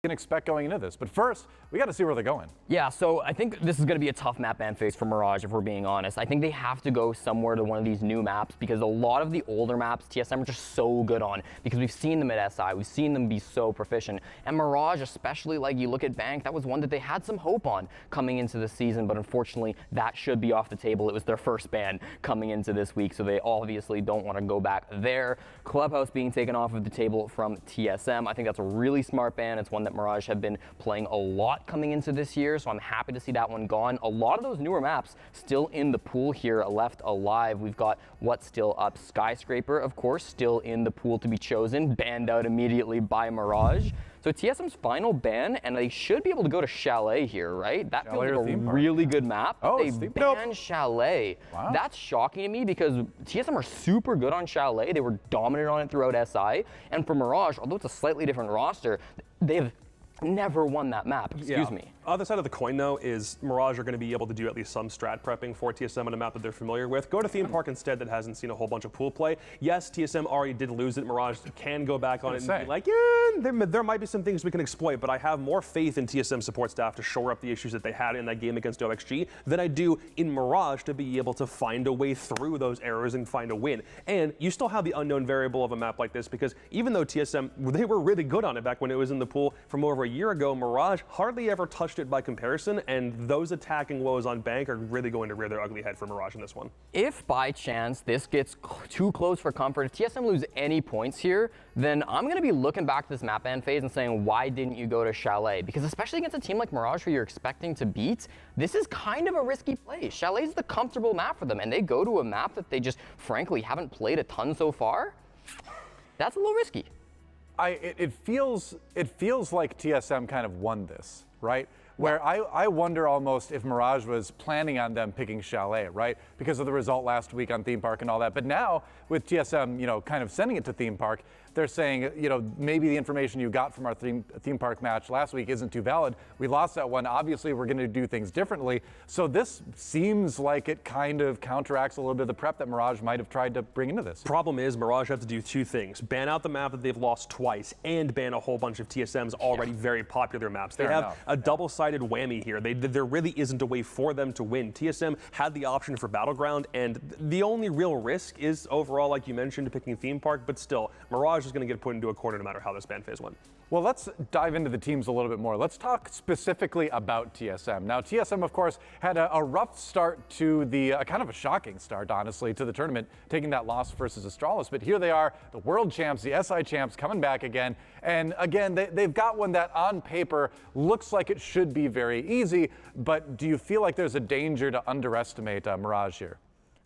can expect going into this. But first, we got to see where they're going. Yeah, so I think this is going to be a tough map ban phase for Mirage, if we're being honest. I think they have to go somewhere to one of these new maps because a lot of the older maps TSM are just so good on because we've seen them at SI, we've seen them be so proficient. And Mirage, especially, like you look at Bank, that was one that they had some hope on coming into the season, but unfortunately that should be off the table. It was their first ban coming into this week, so they obviously don't want to go back there. Clubhouse being taken off of the table from TSM, I think that's a really smart ban. It's one that Mirage have been playing a lot coming into this year, so I'm happy to see that one gone. A lot of those newer maps still in the pool here, left alive. We've got what's still up. Skyscraper, of course, still in the pool to be chosen, banned out immediately by Mirage. So TSM's final ban, and they should be able to go to Chalet here, right? That feels like a really good map. Oh, they banned Chalet. Wow. That's shocking to me because TSM are super good on Chalet. They were dominant on it throughout SI. And for Mirage, although it's a slightly different roster, they've never won that map, excuse me. Other side of the coin, though, is Mirage are going to be able to do at least some strat prepping for TSM on a map that they're familiar with. Go to Theme Park instead that hasn't seen a whole bunch of pool play. Yes, TSM already did lose it. Mirage can go back on it and be like, yeah, there might be some things we can exploit, but I have more faith in TSM support staff to shore up the issues that they had in that game against OXG than I do in Mirage to be able to find a way through those errors and find a win. And you still have the unknown variable of a map like this because even though TSM, they were really good on it back when it was in the pool from over a year ago, Mirage hardly ever touched it by comparison, and those attacking woes on Bank are really going to rear their ugly head for Mirage in this one. If by chance this gets too close for comfort, if TSM lose any points here, then I'm going to be looking back to this map ban phase and saying, why didn't you go to Chalet? Because especially against a team like Mirage who you're expecting to beat, this is kind of a risky play. Chalet's the comfortable map for them, and they go to a map that they just frankly haven't played a ton so far. That's a little risky. It feels like TSM kind of won this, right? Where I wonder almost if Mirage was planning on them picking Chalet, right? Because of the result last week on Theme Park and all that. But now with TSM, kind of sending it to Theme Park, they're saying, maybe the information you got from our theme park match last week isn't too valid. We lost that one. Obviously, we're going to do things differently. So this seems like it kind of counteracts a little bit of the prep that Mirage might have tried to bring into this. Problem is, Mirage have to do two things. Ban out the map that they've lost twice and ban a whole bunch of TSM's already very popular maps. They have a double-sided whammy here. There really isn't a way for them to win. TSM had the option for Battleground, and the only real risk is overall, like you mentioned, picking Theme Park, but still, Mirage is going to get put into a corner no matter how this ban phase went. Well, let's dive into the teams a little bit more. Let's talk specifically about TSM. Now, TSM, of course, had a rough start to the, kind of a shocking start, honestly, to the tournament, taking that loss versus Astralis. But here they are, the world champs, the SI champs, coming back again. And again, they've got one that on paper looks like it should be very easy. But do you feel like there's a danger to underestimate Mirage here?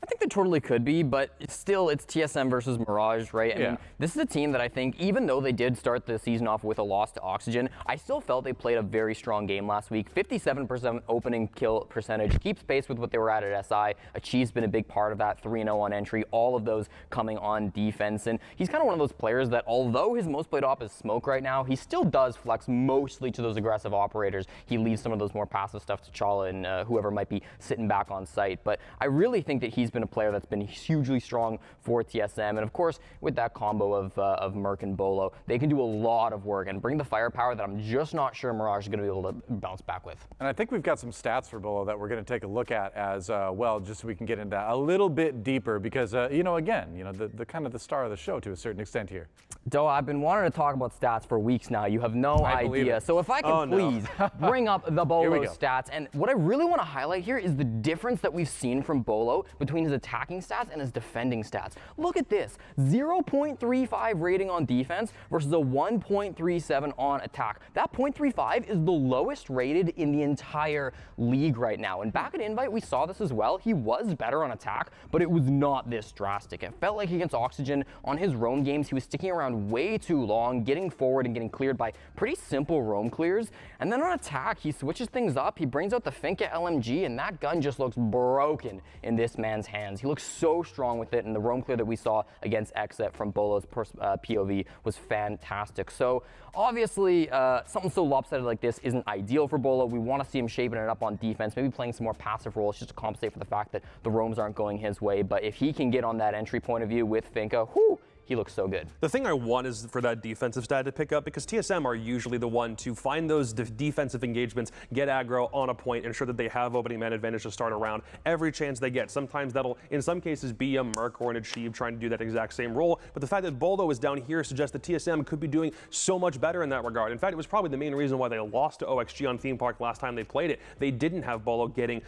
I think they totally could be, but still, it's TSM versus Mirage, right? I mean, this is a team that I think, even though they did start the season off with a loss to Oxygen, I still felt they played a very strong game last week. 57% opening kill percentage, keeps pace with what they were at SI. Achiev's been a big part of that, 3-0 on entry, all of those coming on defense. And he's kind of one of those players that, although his most played op is Smoke right now, he still does flex mostly to those aggressive operators. He leaves some of those more passive stuff to Chala and whoever might be sitting back on site. But I really think that he's been a player that's been hugely strong for TSM, and of course with that combo of Merc and Bolo, they can do a lot of work and bring the firepower that I'm just not sure Mirage is going to be able to bounce back with. And I think we've got some stats for Bolo that we're going to take a look at as well, just so we can get into that a little bit deeper because again, the kind of the star of the show to a certain extent here. Doa, I've been wanting to talk about stats for weeks now. You have no idea. So if I can please bring up the Bolo stats. And what I really want to highlight here is the difference that we've seen from Bolo between his attacking stats and his defending stats. Look at this, 0.35 rating on defense versus a 1.37 on attack. That 0.35 is the lowest rated in the entire league right now. And back at Invite, we saw this as well. He was better on attack, but it was not this drastic. It felt like against Oxygen on his roam games, he was sticking around way too long, getting forward and getting cleared by pretty simple roam clears. And then on attack, he switches things up. He brings out the Finka LMG, and that gun just looks broken in this man's hands. He looks so strong with it, and the roam clear that we saw against Exit from Bolo's POV was fantastic. So obviously, something so lopsided like this isn't ideal for Bolo. We want to see him shaping it up on defense, maybe playing some more passive roles just to compensate for the fact that the roams aren't going his way. But if he can get on that entry point of view with Finka, whoo, he looks so good. The thing I want is for that defensive stat to pick up, because TSM are usually the one to find those defensive engagements, get aggro on a point, ensure that they have opening man advantage to start a round every chance they get. Sometimes that'll, in some cases, be a Merc or an Achieve trying to do that exact same role. But the fact that Bolo is down here suggests that TSM could be doing so much better in that regard. In fact, it was probably the main reason why they lost to OXG on Theme Park last time they played it. They didn't have Bolo getting,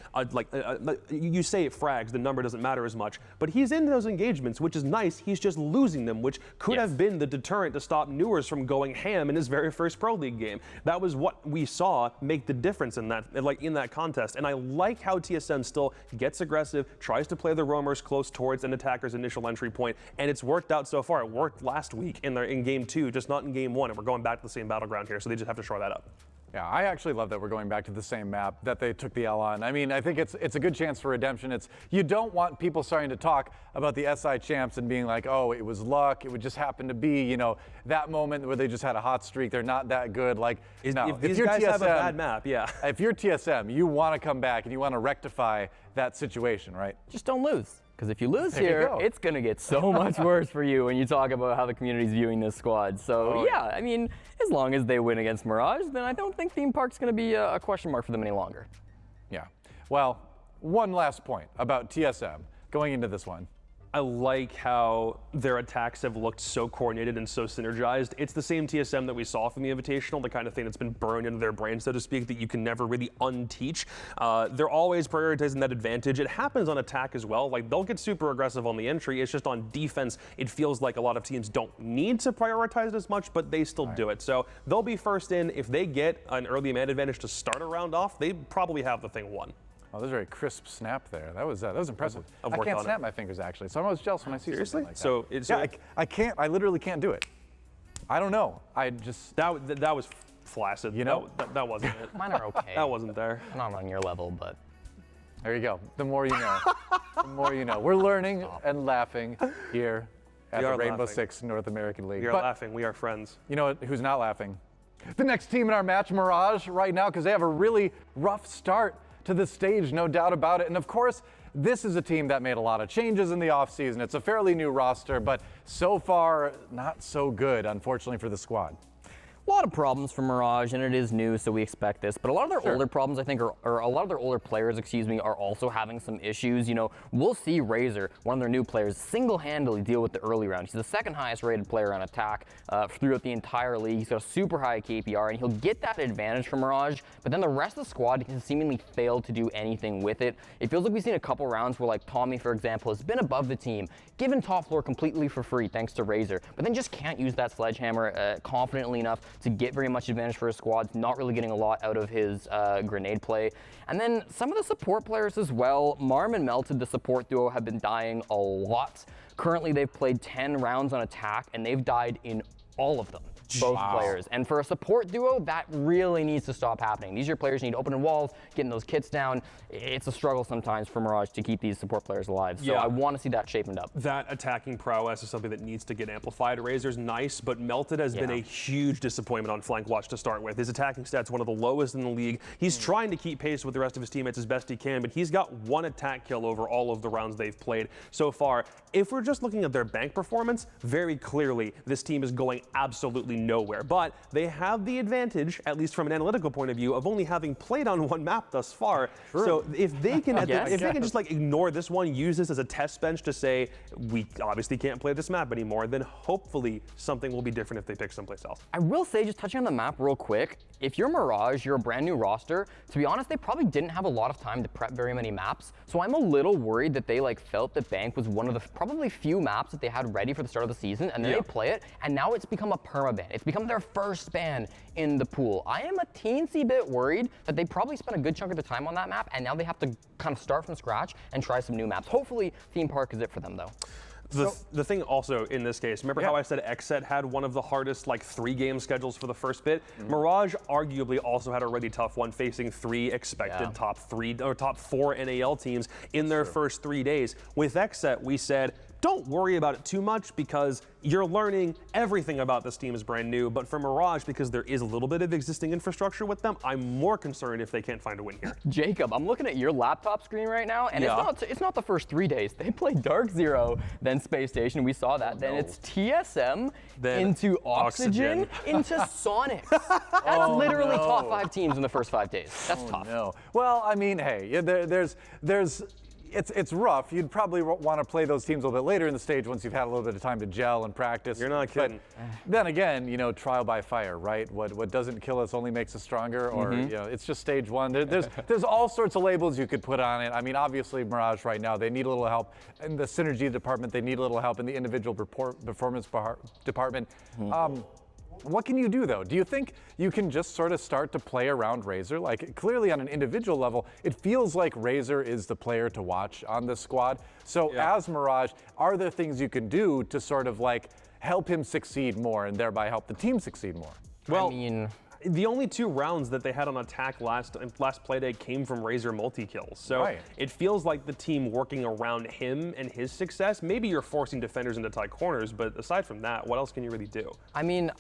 you say frags, the number doesn't matter as much, but he's in those engagements, which is nice. He's just losing them, which could have been the deterrent to stop Newers from going ham in his very first Pro League game. That was what we saw make the difference in that, in that contest. And I like how TSM still gets aggressive, tries to play the roamers close towards an attacker's initial entry point, and it's worked out so far. It worked last week in game 2, just not in game 1, and we're going back to the same battleground here, so they just have to shore that up. Yeah, I actually love that we're going back to the same map that they took the L on. I mean, I think it's a good chance for redemption. You don't want people starting to talk about the SI champs and being like, oh, it was luck. It would just happen to be, you know, that moment where they just had a hot streak. They're not that good. Like, if these guys have a bad map, yeah. If you're TSM, you want to come back and you want to rectify that situation, right? Just don't lose. Because if you lose here, it's going to get so much worse for you when you talk about how the community's viewing this squad. So, yeah, I mean, as long as they win against Mirage, then I don't think Theme Park's going to be a question mark for them any longer. Yeah. Well, one last point about TSM going into this one. I like how their attacks have looked so coordinated and so synergized. It's the same TSM that we saw from the Invitational, the kind of thing that's been burned into their brain, so to speak, that you can never really unteach. They're always prioritizing that advantage. It happens on attack as well. Like, they'll get super aggressive on the entry. It's just on defense, it feels like a lot of teams don't need to prioritize it as much, but they still do it. So they'll be first in. If they get an early man advantage to start a round off, they probably have the thing won. Oh, that was a very crisp snap there. That was impressive. I can't snap my fingers, actually, so I'm always jealous when I see something like that. So it's I can't. I literally can't do it. I don't know. I just that was flaccid. You know, that wasn't it. Mine are okay. That wasn't there. Not on your level, but there you go. The more you know. The more you know. We're learning and laughing here at the Rainbow Six North American League. You're laughing. We are friends. You know who's not laughing? The next team in our match, Mirage, right now, because they have a really rough start to the stage, no doubt about it. And of course, this is a team that made a lot of changes in the offseason. It's a fairly new roster, but so far, not so good, unfortunately, for the squad. A lot of problems for Mirage, and it is new, so we expect this. But a lot of their older problems, I think, or a lot of their older players, are also having some issues. You know, we'll see Razor, one of their new players, single-handedly deal with the early round. He's the second highest rated player on attack throughout the entire league. He's got a super high KPR, and he'll get that advantage from Mirage. But then the rest of the squad has seemingly failed to do anything with it. It feels like we've seen a couple rounds where, like, Tommy, for example, has been above the team, given top floor completely for free thanks to Razor, but then just can't use that sledgehammer confidently enough to get very much advantage for his squad, not really getting a lot out of his grenade play. And then some of the support players as well. Marm and Melted, the support duo, have been dying a lot. Currently, they've played 10 rounds on attack, and they've died in all of them. Both players. And for a support duo, that really needs to stop happening. These are your players who need opening walls, getting those kits down. It's a struggle sometimes for Mirage to keep these support players alive. So I want to see that shaping up. That attacking prowess is something that needs to get amplified. Razor's nice, but Melted has been a huge disappointment on flank watch to start with. His attacking stats one of the lowest in the league. He's trying to keep pace with the rest of his teammates as best he can, but he's got one attack kill over all of the rounds they've played so far. If we're just looking at their bank performance, very clearly this team is going absolutely nowhere. But they have the advantage, at least from an analytical point of view, of only having played on one map thus far. So if they can, if they can just like ignore this one, use this as a test bench to say we obviously can't play this map anymore, then hopefully something will be different if they pick someplace else. I will say, just touching on the map real quick, if you're Mirage, you're a brand new roster. To be honest, they probably didn't have a lot of time to prep very many maps. So I'm a little worried that they felt that Bank was one of the probably few maps that they had ready for the start of the season, and then they play it, and now it's become a permaban. It's become their first ban in the pool. I am a teensy bit worried that they probably spent a good chunk of the time on that map, and now they have to kind of start from scratch and try some new maps. Hopefully, Theme Park is it for them, though. The thing also in this case, remember how I said XSET had one of the hardest 3-game schedules for the first bit? Mirage arguably also had a really tough one, facing 3 expected top 4 NAL teams in their first 3 days. With XSET, we said, don't worry about it too much because you're learning everything about this team is brand new. But for Mirage, because there is a little bit of existing infrastructure with them, I'm more concerned if they can't find a win here. Jacob, I'm looking at your laptop screen right now, and it's not the first 3 days. They played Dark Zero, then Space Station. We saw that. Then it's TSM, then into Oxygen, into Sonic. That's literally top 5 teams in the first 5 days. That's tough. No. Well, I mean, hey, it's rough. You'd probably want to play those teams a little bit later in the stage once you've had a little bit of time to gel and practice. You're not kidding. But then again, you know, trial by fire, right? What doesn't kill us only makes us stronger, or you know, it's just stage 1. There's all sorts of labels you could put on it. I mean, obviously Mirage right now, they need a little help in the synergy department. They need a little help in the individual performance department. What can you do, though? Do you think you can just sort of start to play around Razor? Like, clearly on an individual level, it feels like Razor is the player to watch on this squad. So as Mirage, are there things you can do to sort of like help him succeed more and thereby help the team succeed more? Well, I mean, the only 2 rounds that they had on attack last Playday came from Razor multi-kills. So it feels like the team working around him and his success. Maybe you're forcing defenders into tight corners, but aside from that, what else can you really do? I mean,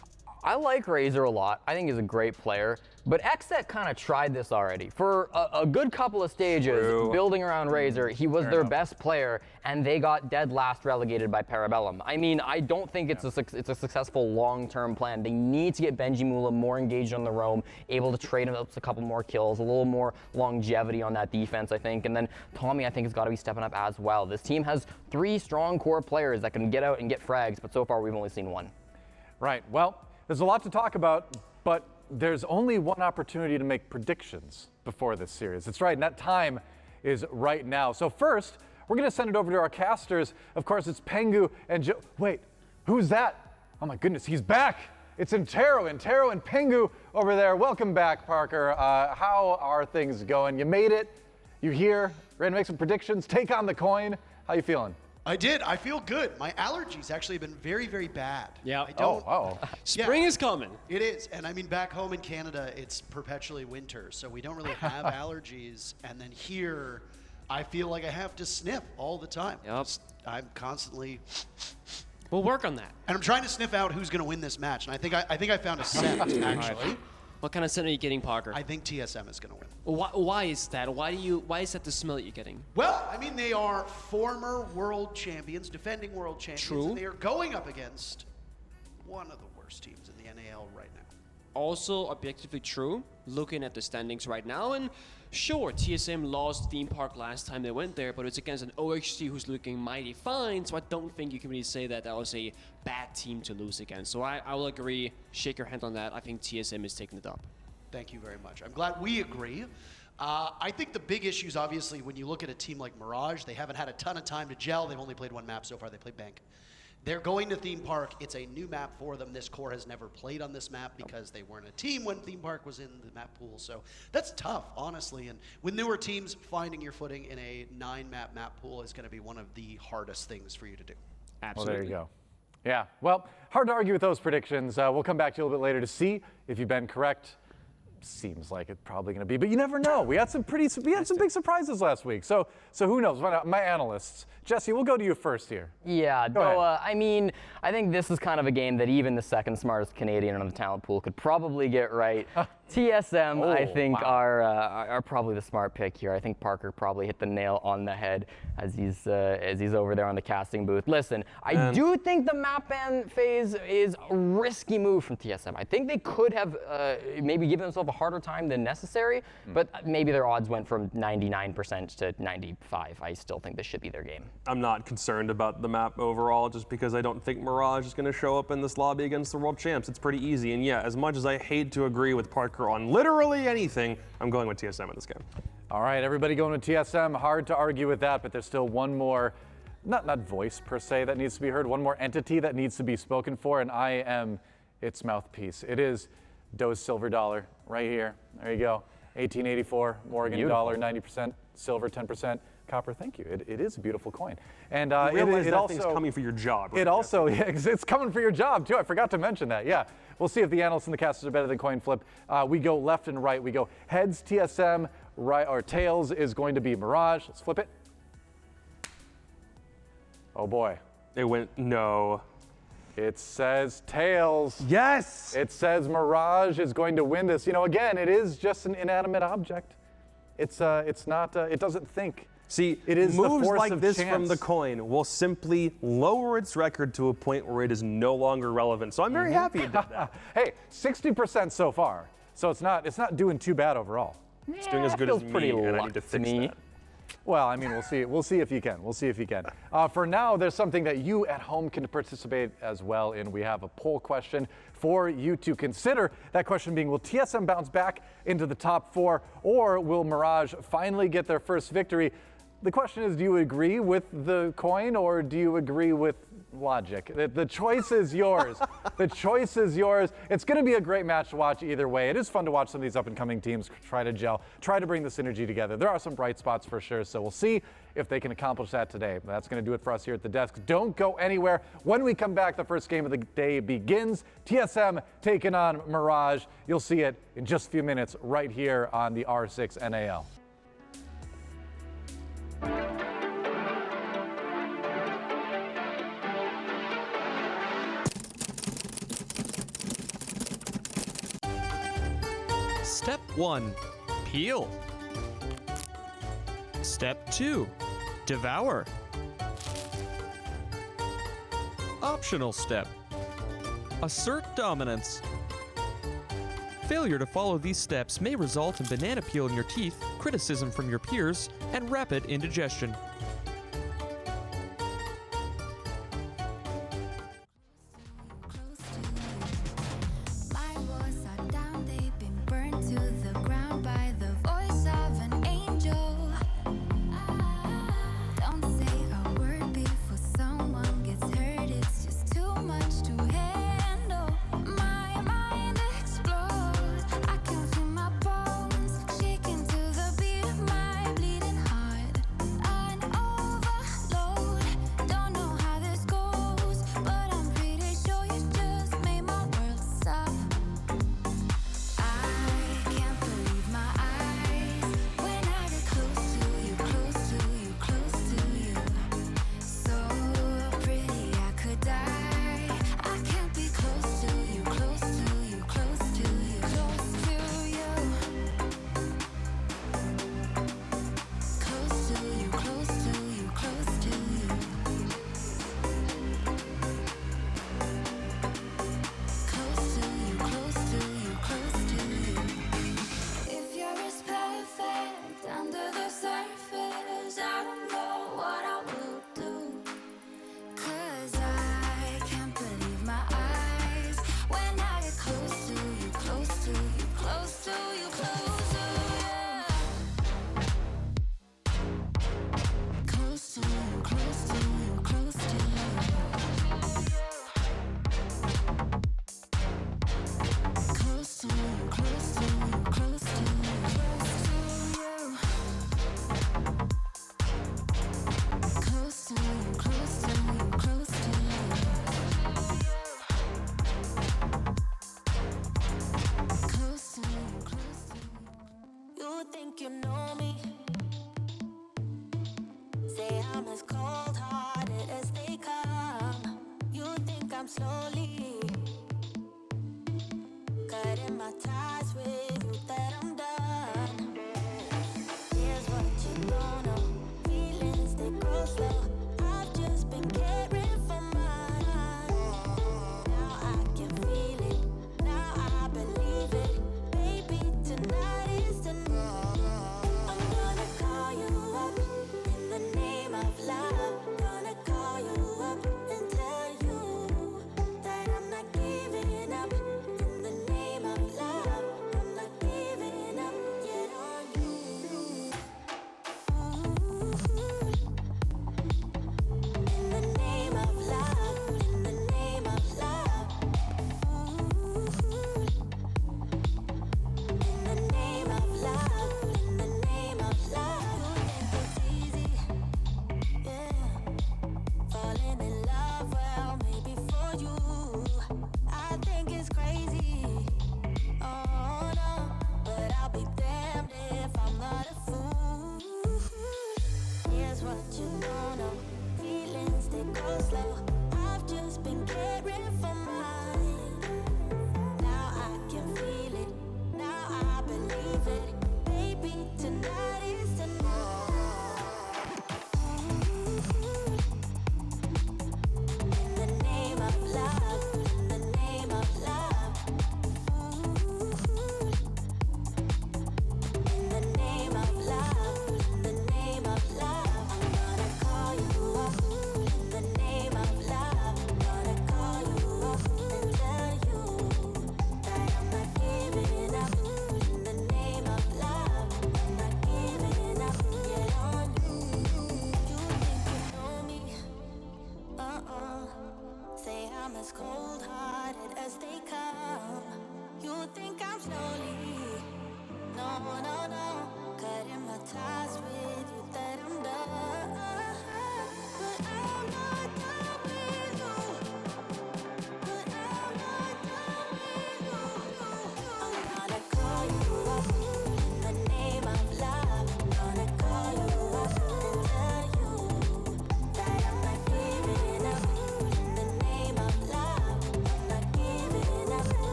I like Razor a lot. I think he's a great player. But XSET kind of tried this already. For a good couple of stages, building around Razor, he was their best player, and they got dead last relegated by Parabellum. I mean, I don't think it's a successful long-term plan. They need to get Benji Mula more engaged on the roam, able to trade him up a couple more kills, a little more longevity on that defense, I think. And then Tommy, I think, has got to be stepping up as well. This team has 3 strong core players that can get out and get frags, but so far we've only seen 1. Right. Well, there's a lot to talk about, but there's only one opportunity to make predictions before this series. That's right, and that time is right now. So first, we're going to send it over to our casters. Of course, it's Pengu and Joe. Wait, who's that? Oh my goodness, he's back. It's Intero and Pengu over there. Welcome back, Parker. How are things going? You made it. You're here. Ready to make some predictions? Take on the coin. How you feeling? I did. I feel good. My allergies actually have been very, very bad. Yeah. I don't. Spring is coming. It is. And I mean, back home in Canada, it's perpetually winter, so we don't really have allergies. And then here, I feel like I have to sniff all the time. Yep. I'm constantly. We'll work on that. And I'm trying to sniff out who's going to win this match. And I think I found a scent actually. What kind of scent are you getting, Parker? I think TSM is going to win. Why is that? Why is that the smell that you're getting? Well, I mean, they are former world champions, defending world champions. True. And they are going up against one of the worst teams in the NAL right now. Also objectively true, looking at the standings right now, and sure, TSM lost Theme Park last time they went there, but it's against an OHC who's looking mighty fine, so I don't think you can really say that that was a bad team to lose against. So I will agree, shake your hand on that. I think TSM is taking it up. Thank you very much. I'm glad we agree. I think the big issue is obviously when you look at a team like Mirage, they haven't had a ton of time to gel. They've only played 1 map so far. They played Bank. They're going to Theme Park. It's a new map for them. This core has never played on this map because they weren't a team when Theme Park was in the map pool. So that's tough, honestly. And with newer teams, finding your footing in a 9-map map pool is going to be one of the hardest things for you to do. Absolutely. Well, there you go. Yeah, well, hard to argue with those predictions. We'll come back to you a little bit later to see if you've been correct. Seems like it's probably going to be, but you never know. We had some big surprises last week. So who knows? My analysts. Jesse, we'll go to you first here. Yeah, I mean, I think this is kind of a game that even the second smartest Canadian on the talent pool could probably get right. TSM, I think, are probably the smart pick here. I think Parker probably hit the nail on the head as he's over there on the casting booth. Listen, I do think the map ban phase is a risky move from TSM. I think they could have maybe given themselves a harder time than necessary, but maybe their odds went from 99% to 95. I still think this should be their game. I'm not concerned about the map overall just because I don't think Mirage is going to show up in this lobby against the world champs. It's pretty easy. And yeah, as much as I hate to agree with Parker on literally anything, I'm going with TSM in this game. All right, everybody going with TSM. Hard to argue with that, but there's still one more, not voice per se that needs to be heard, one more entity that needs to be spoken for, and I am its mouthpiece. It is Doe's silver dollar right here. There you go. 1884 Morgan dollar, 90% silver, 10% copper. Thank you. It is a beautiful coin. And it also thing's coming for your job. Right? It's coming for your job too. I forgot to mention that. Yeah. We'll see if the analysts and the casters are better than coin flip. We go left and right. We go heads TSM, right, or tails is going to be Mirage. Let's flip it. Oh boy. It went no. It says tails. Yes! It says Mirage is going to win this. You know, again, it is just an inanimate object. It's not, it doesn't think. See, it is moves the force like of this chance. from the coin will simply lower its record to a point where it is no longer relevant. So I'm very happy it did that. Hey, 60% so far. So it's not doing too bad overall. It's doing as good as me, and I need to fix that. Well, I mean, we'll see. We'll see if you can. We'll see if you can. For now, there's something that you at home can participate as well in. We have a poll question for you to consider. That question being, will TSM bounce back into the top 4, or will Mirage finally get their first victory? The question is, do you agree with the coin, or do you agree with logic? The choice is yours. The choice is yours. It's going to be a great match to watch either way. It is fun to watch some of these up-and-coming teams try to gel, try to bring the synergy together. There are some bright spots for sure, so we'll see if they can accomplish that today. That's going to do it for us here at the desk. Don't go anywhere. When we come back, the first game of the day begins. TSM taking on Mirage. You'll see it in just a few minutes right here on the R6 NAL. Step 1. Peel. Step 2. Devour. Optional step. Assert dominance. Failure to follow these steps may result in banana peel in your teeth, criticism from your peers, and rapid indigestion.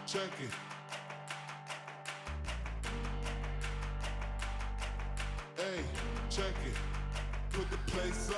check it. Hey, check it. Put the place up.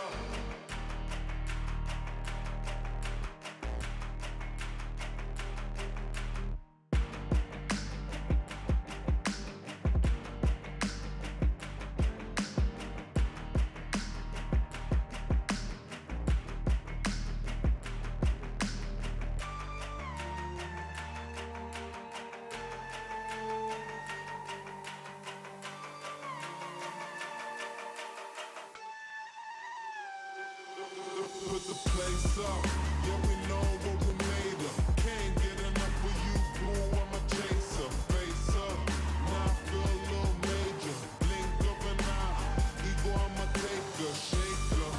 Put the place up, yeah, we know what we made of. Can't get enough of you, boo, I'm a chaser. Face up, now I feel a little major. Blink of an eye, ego, I'ma take her, shake her.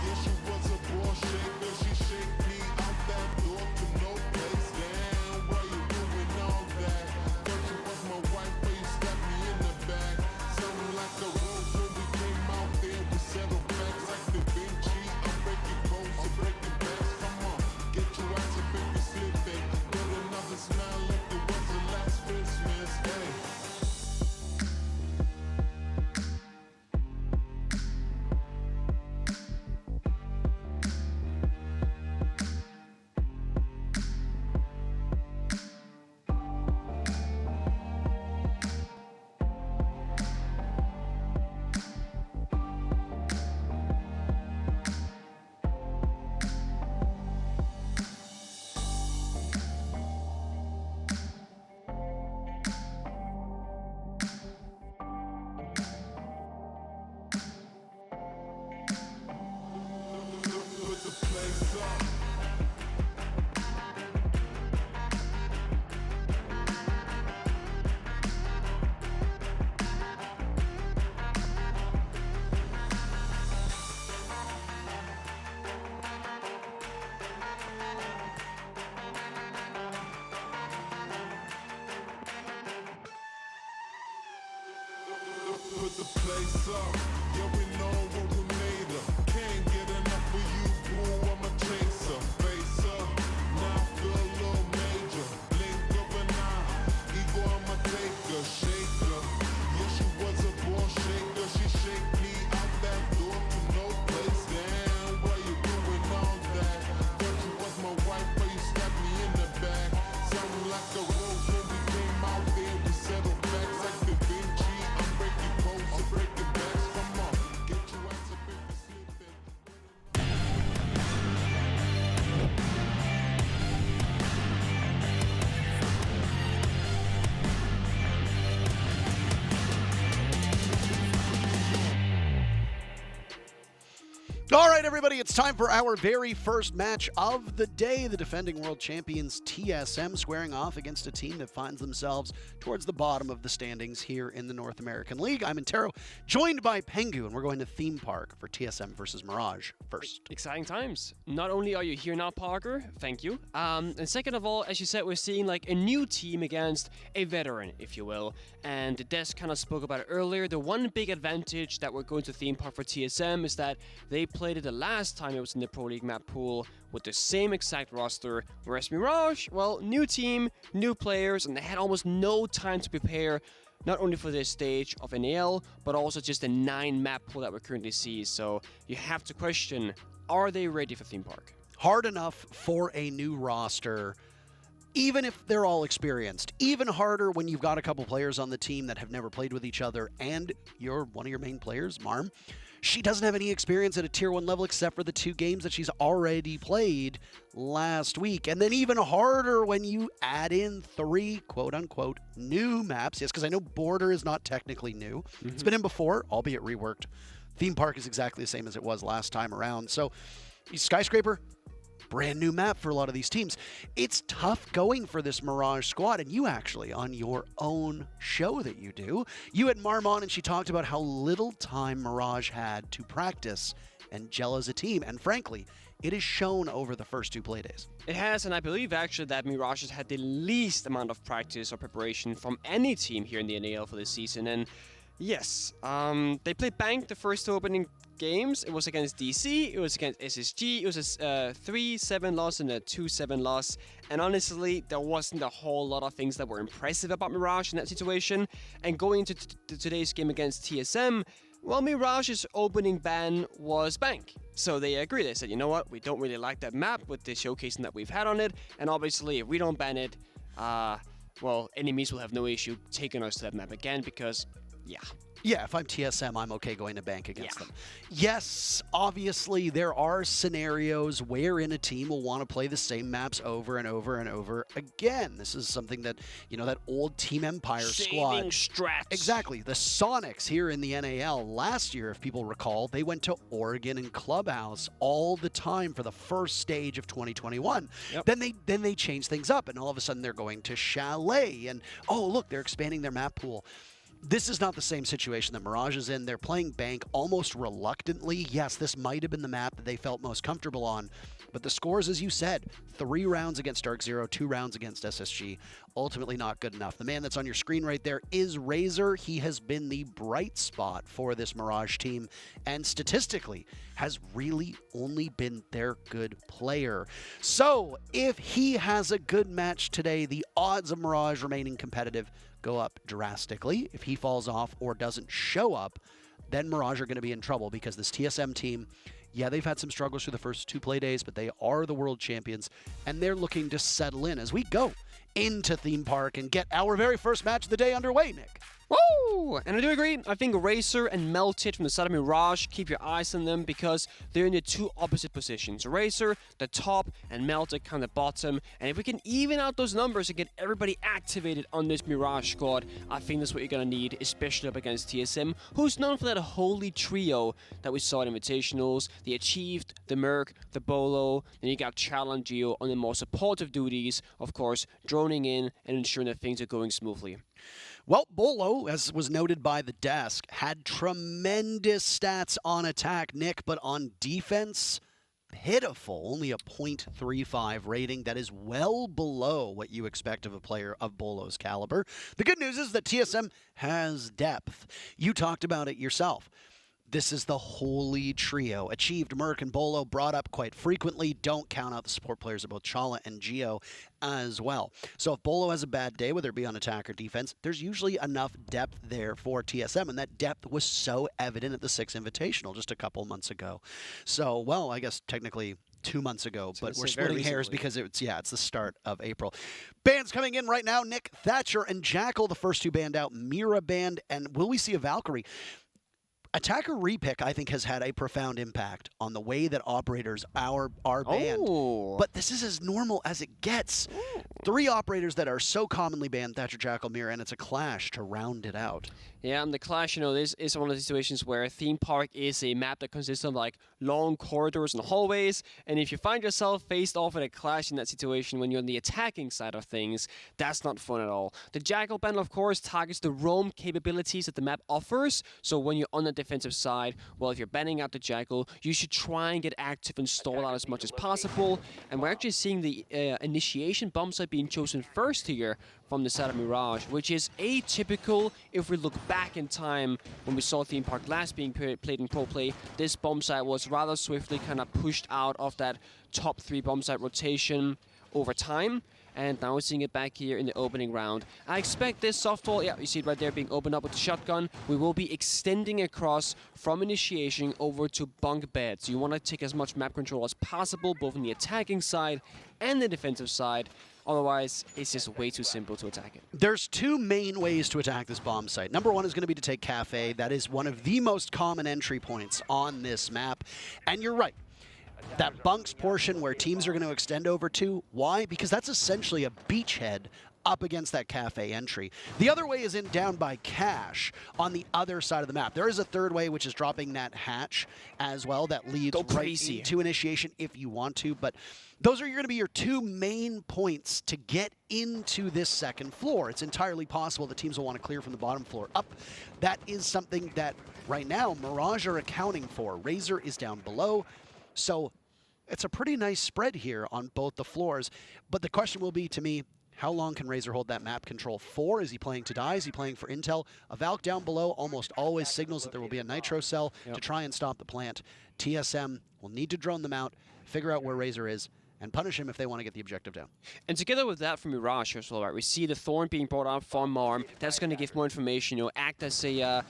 Yeah, she was a ball shaker, she shake me out that door to no place. Damn, why you doing all that? Thought you was my wife, but you stabbed me in the back. Something like a rose when we came out there, we settled facts like Da Vinci. So break the best, come on, get your ass up if you're slipping. Put another smile like it was the last Christmas, hey. Put the place up. Put the place up, yeah, we know what we made of. Can't get enough of you, boo, I'm a chaser. Face up, now I feel a little major. Blink of an eye, ego, I'ma take her, shake her. Yeah, she was a ball shaker, she shake me out that door to no place. Damn, why you doing all that? Thought you was my wife, but you stabbed me in the back. Sounding like a rose when we came out there, we settled facts like Da Vinci. I'm breaking codes, so breaking backs, come on, get your ass up if you're slipping. All right, everybody, it's time for our very first match of the day. The defending world champions TSM squaring off against a team that finds themselves towards the bottom of the standings here in the North American League. I'm Intero, joined by Pengu, and we're going to Theme Park for TSM versus Mirage first. Exciting times. Not only are you here now, Parker, thank you. And second of all, as you said, we're seeing like a new team against a veteran, if you will. And Des kind of spoke about it earlier. The one big advantage that we're going to Theme Park for TSM is that they played it the last time it was in the Pro League map pool with the same exact roster, whereas Mirage, well, new team, new players, and they had almost no time to prepare, not only for this stage of NAL, but also just the 9 map pool that we currently see. So you have to question, are they ready for Theme Park? Hard enough for a new roster, even if they're all experienced. Even harder when you've got a couple players on the team that have never played with each other, and one of your main players, Marm, she doesn't have any experience at a Tier 1 level except for the 2 games that she's already played last week. And then even harder when you add in 3 quote-unquote new maps. Yes, because I know Border is not technically new. It's been in before, albeit reworked. Theme Park is exactly the same as it was last time around. So Skyscraper, brand new map for a lot of these teams. It's tough going for this Mirage squad, and you actually, on your own show that you do, you had Marm on and she talked about how little time Mirage had to practice and gel as a team, and frankly, it is shown over the first 2 playdays. It has, and I believe actually that Mirage has had the least amount of practice or preparation from any team here in the NAL for this season, and yes, they played Bank the first opening games. It was against DC, it was against SSG, it was a 3-7 loss and a 2-7 loss. And honestly, there wasn't a whole lot of things that were impressive about Mirage in that situation. And going into today's game against TSM, well, Mirage's opening ban was Bank. So they agreed. They said, you know what, we don't really like that map with the showcasing that we've had on it. And obviously, if we don't ban it, well, enemies will have no issue taking us to that map again because, yeah. Yeah, if I'm TSM, I'm okay going to Bank against them. Yes, obviously, there are scenarios wherein a team will want to play the same maps over and over and over again. This is something that, you know, that old Team Empire squad. Strats. Exactly. The Sonics here in the NAL last year, if people recall, they went to Oregon and Clubhouse all the time for the first stage of 2021. Yep. Then they changed things up, and all of a sudden they're going to Chalet, and oh, look, they're expanding their map pool. This is not the same situation that Mirage is in. They're playing Bank almost reluctantly. Yes, this might have been the map that they felt most comfortable on, but the scores, as you said, 3 rounds against Dark Zero, 2 rounds against SSG, ultimately not good enough. The man that's on your screen right there is Razor. He has been the bright spot for this Mirage team, and statistically has really only been their good player. So, if he has a good match today, the odds of Mirage remaining competitive go up drastically. If he falls off or doesn't show up, then Mirage are going to be in trouble because this TSM team, yeah, they've had some struggles through the first 2 play days, but they are the world champions, and they're looking to settle in as we go into Theme Park and get our very first match of the day underway, Nick. Woo! And I do agree. I think Razor and Melted from the side of Mirage, keep your eyes on them because they're in the 2 opposite positions. Razor, the top, and Melted kind of bottom. And if we can even out those numbers and get everybody activated on this Mirage squad, I think that's what you're going to need, especially up against TSM, who's known for that holy trio that we saw at Invitationals. The Achieved, the Merc, the Bolo, then you got Chal and Geo on the more supportive duties, of course, droning in and ensuring that things are going smoothly. Well, Bolo, as was noted by the desk, had tremendous stats on attack, Nick, but on defense, pitiful. Only a .35 rating. That is well below what you expect of a player of Bolo's caliber. The good news is that TSM has depth. You talked about it yourself. This is the holy trio. Achieved, Merc, and Bolo brought up quite frequently. Don't count out the support players of both Chala and Geo as well. So if Bolo has a bad day, whether it be on attack or defense, there's usually enough depth there for TSM, and that depth was so evident at the 6 Invitational just a couple months ago. So, well, I guess technically 2 months ago, but we're splitting hairs because it's the start of April. Bands coming in right now, Nick, Thatcher and Jackal, the first 2 banned out, Mira banned, and will we see a Valkyrie? Attacker repick, I think, has had a profound impact on the way that operators are banned. Oh. But this is as normal as it gets. 3 operators that are so commonly banned, Thatcher, Jackal, Mira, and it's a clash to round it out. Yeah, and the clash, you know, this is one of the situations where Theme Park is a map that consists of like long corridors and hallways, and if you find yourself faced off at a clash in that situation when you're on the attacking side of things, that's not fun at all. The Jackal ban, of course, targets the roam capabilities that the map offers, so when you're on the defensive side, well, if you're banning out the Jackal, you should try and get active and stall out as much as possible, and we're actually seeing the initiation bomb site being chosen first here from the side of Mirage, which is atypical if we look back in time when we saw Theme Park last being played in Pro Play. This bomb site was rather swiftly kind of pushed out of that top 3 bomb site rotation over time, and now we're seeing it back here in the opening round. I expect this softball, yeah, you see it right there being opened up with the shotgun. We will be extending across from initiation over to bunk beds. So you want to take as much map control as possible, both on the attacking side and the defensive side. Otherwise, it's just way too simple to attack it. There's 2 main ways to attack this bomb site. Number 1 is going to be to take Cafe. That is one of the most common entry points on this map. And you're right. That bunks portion where teams are going to extend over to. Why? Because that's essentially a beachhead up against that Cafe entry. The other way is in down by Cache on the other side of the map. There is a 3rd way, which is dropping that hatch as well. That leads right into initiation if you want to. But those are going to be your 2 main points to get into this 2nd floor. It's entirely possible that teams will want to clear from the bottom floor up. That is something that right now Mirage are accounting for. Razor is down below. So it's a pretty nice spread here on both the floors. But the question will be to me, How long can Razor hold that map control for? Is he playing to die? Is he playing for intel? A Valk down below almost always signals that there will be a Nitro cell to try and stop the plant. TSM will need to drone them out, figure out where Razor is, and punish him if they want to get the objective down. And together with that from Mirage as well, right? We see the Thorn being brought up from Marm. That's going to give more information, act as a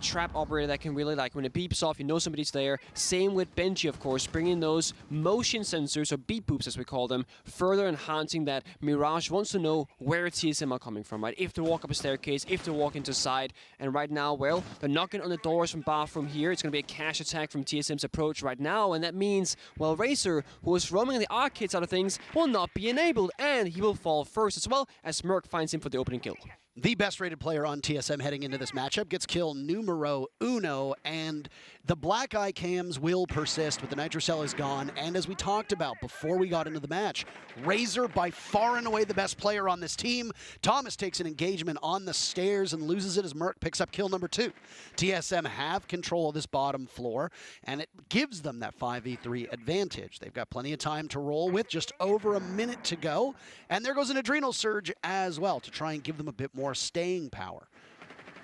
trap operator that can really, like, when it beeps off, somebody's there. Same with Benji, of course, bringing those motion sensors, or beep boops as we call them, further enhancing that Mirage wants to know where TSM are coming from, right? If they walk up a staircase, if they walk into side. And right now, well, they're knocking on the doors from bathroom here. It's going to be a cash attack from TSM's approach right now, and that means, well, Razor, who is roaming the arcade side of things, will not be enabled, and he will fall first as well as Merc finds him for the opening kill. The best rated player on TSM heading into this matchup gets kill numero uno, and the black eye cams will persist, but the Nitro Cell is gone. And as we talked about before we got into the match, Razor by far and away the best player on this team. Thomas takes an engagement on the stairs and loses it as Merc picks up kill number 2. TSM have control of this bottom floor, and it gives them that 5v3 advantage. They've got plenty of time to roll with, just over a minute to go, and there goes an Adrenal Surge as well to try and give them a bit more staying power.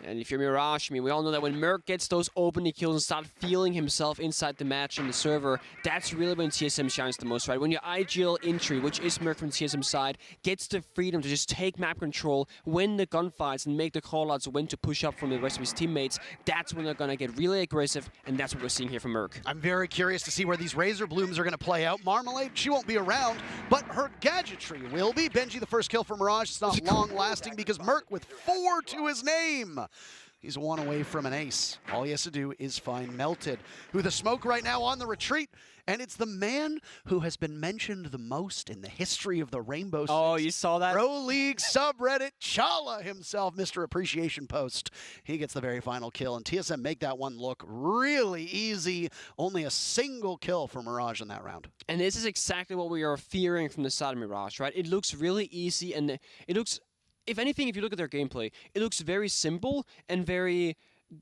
And if you're Mirage, we all know that when Merc gets those opening kills and start feeling himself inside the match on the server, that's really when TSM shines the most, right? When your ideal entry, which is Merc from TSM's side, gets the freedom to just take map control, win the gunfights, and make the callouts when to push up from the rest of his teammates, that's when they're going to get really aggressive, and that's what we're seeing here from Merc. I'm very curious to see where these Razor Blooms are going to play out. Marmalade, she won't be around, but her gadgetry will be. Benji, the first kill for Mirage. It's not long-lasting because Merc with 4 to his name. He's one away from an ace. All he has to do is find Melted, who the smoke right now on the retreat. And it's the man who has been mentioned the most in the history of the Rainbow Six. Oh, you saw that? Pro League subreddit, Chala himself, Mr. Appreciation Post. He gets the very final kill, and TSM make that one look really easy. Only a single kill for Mirage in that round. And this is exactly what we are fearing from the side of Mirage, right? It looks really easy, and it looks, if anything, if you look at their gameplay, it looks very simple and very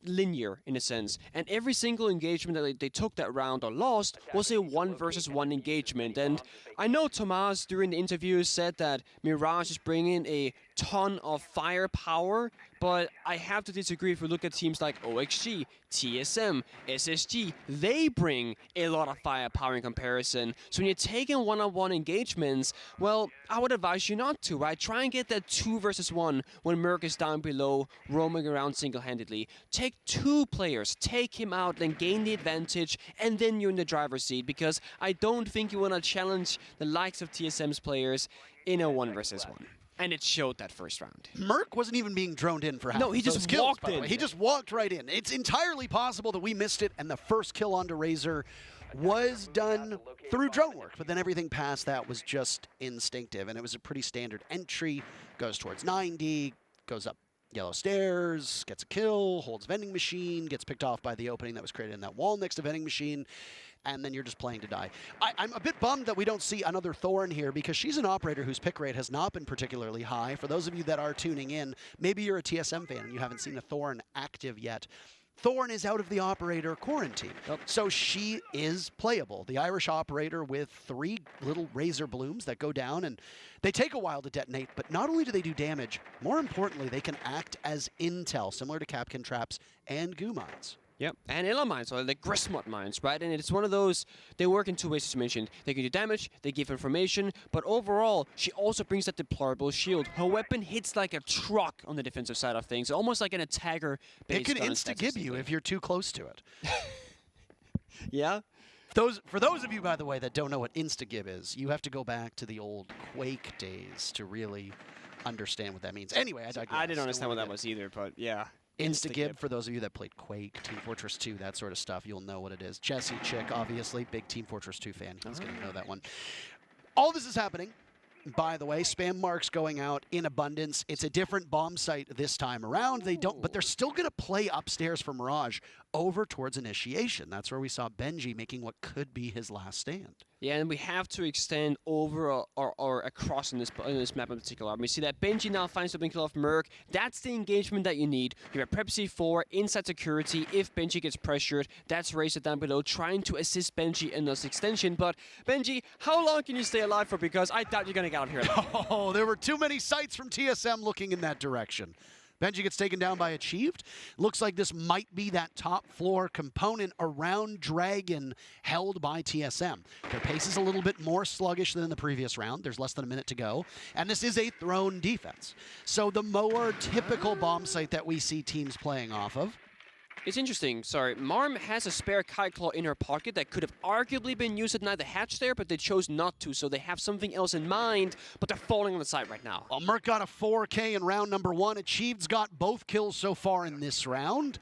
linear in a sense, and every single engagement that they took that round or lost was a 1-versus-1 engagement. And I know Tomas during the interview said that Mirage is bringing a ton of firepower, but I have to disagree. If we look at teams like OXG, TSM, SSG, they bring a lot of firepower in comparison. So when you're taking one-on-one engagements, well, I would advise you not to, right? Try and get that 2-versus-1 when Merc is down below, roaming around single-handedly. Take 2 players, take him out, then gain the advantage, and then you're in the driver's seat, because I don't think you want to challenge the likes of TSM's players in a 1-versus-1. And it showed that first round. Merc wasn't even being droned in for half. No, he just walked in. He just walked right in. It's entirely possible that we missed it, and the first kill onto Razor was done through drone work, but then everything past that was just instinctive, and it was a pretty standard entry. Goes towards 90, goes up yellow stairs, gets a kill, holds vending machine, gets picked off by the opening that was created in that wall next to vending machine, and then you're just playing to die. I'm a bit bummed that we don't see another Thorn here, because she's an operator whose pick rate has not been particularly high. For those of you that are tuning in, maybe you're a TSM fan and you haven't seen a Thorn active yet. Thorn is out of the operator quarantine, so she is playable. The Irish operator with 3 little Razor Blooms that go down, and they take a while to detonate, but not only do they do damage, more importantly, they can act as intel, similar to Kapkan traps and goo mines. Yep, and Illa mines, or the Grismot mines, right? And it's one of those, they work in 2 ways, as you mentioned. They can do damage, they give information, but overall, she also brings that deplorable shield. Her weapon hits like a truck on the defensive side of things, almost like an attacker. It can insta-gib you if you're too close to it. Yeah? For those of you, by the way, that don't know what insta-gib is, you have to go back to the old Quake days to really understand what that means. Anyway, I digress. I didn't understand what that was either, but yeah. Insta-gib, for those of you that played Quake, Team Fortress 2, that sort of stuff, you'll know what it is. Jesse Chick, obviously, big Team Fortress 2 fan. He's going to know that one. All this is happening, by the way. Spam marks going out in abundance. It's a different bomb site this time around. They don't, but they're still going to play upstairs for Mirage over towards initiation. That's where we saw Benji making what could be his last stand. Yeah, and we have to extend over our across in this map in particular. We see that Benji now finds the kill off Merc. That's the engagement that you need. You have Prep C4 inside security. If Benji gets pressured, that's Razor down below trying to assist Benji in this extension. But Benji, how long can you stay alive for? Because I doubt you're going to get out here. Oh, there were too many sights from TSM looking in that direction. Benji gets taken down by Achieved. Looks like this might be that top floor component around Dragon held by TSM. Their pace is a little bit more sluggish than in the previous round. There's less than a minute to go. And this is a thrown defense. So the more typical bomb site that we see teams playing off of. It's interesting. Sorry, Marm has a spare Kite Claw in her pocket that could have arguably been used at night the hatch there, but they chose not to, so they have something else in mind, but they're falling on the side right now. Well, Merc got a 4K in round number 1. Achieved's got both kills so far in this round.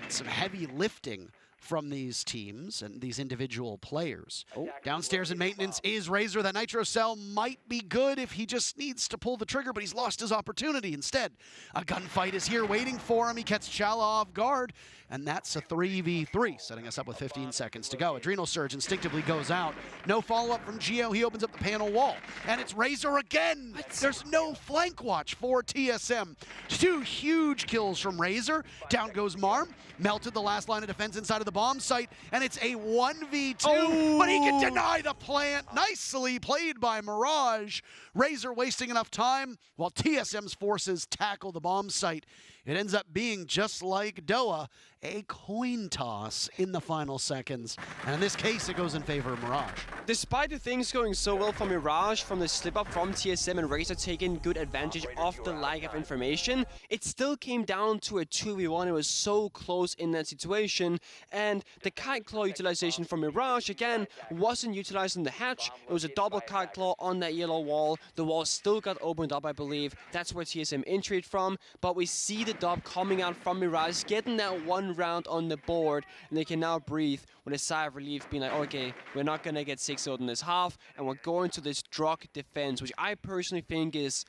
Some heavy lifting from these teams and these individual players. Downstairs in maintenance is Razor. That Nitro Cell might be good if he just needs to pull the trigger, but he's lost his opportunity. Instead, a gunfight is here waiting for him. He gets Chala off guard, and that's a 3v3, setting us up with 15 seconds to go. Adrenal Surge instinctively goes out. No follow-up from Geo. He opens up the panel wall, and it's Razor again. There's no flank watch for TSM. 2 huge kills from Razor. Down goes Marm. Melted the last line of defense inside of the bomb site, and it's a 1v2, but he can deny the plant. Nicely played by Mirage. Razor wasting enough time while TSM's forces tackle the bomb site. It ends up being just like Doa, a coin toss in the final seconds. And in this case, it goes in favor of Mirage. Despite the things going so well for Mirage, from the slip-up from TSM and Razor taking good advantage of the lack of information, it still came down to a 2v1. It was so close in that situation. And the Kite Claw utilization from Mirage, again, wasn't utilized in the hatch. It was a double Kite Claw on that yellow wall. The wall still got opened up, I believe. That's where TSM entered from. But we see the dub coming out from Mirage, getting that 1 round on the board, and they can now breathe with a sigh of relief, being like, okay, we're not going to get 6-0 in this half, and we're going to this Drog defense, which I personally think is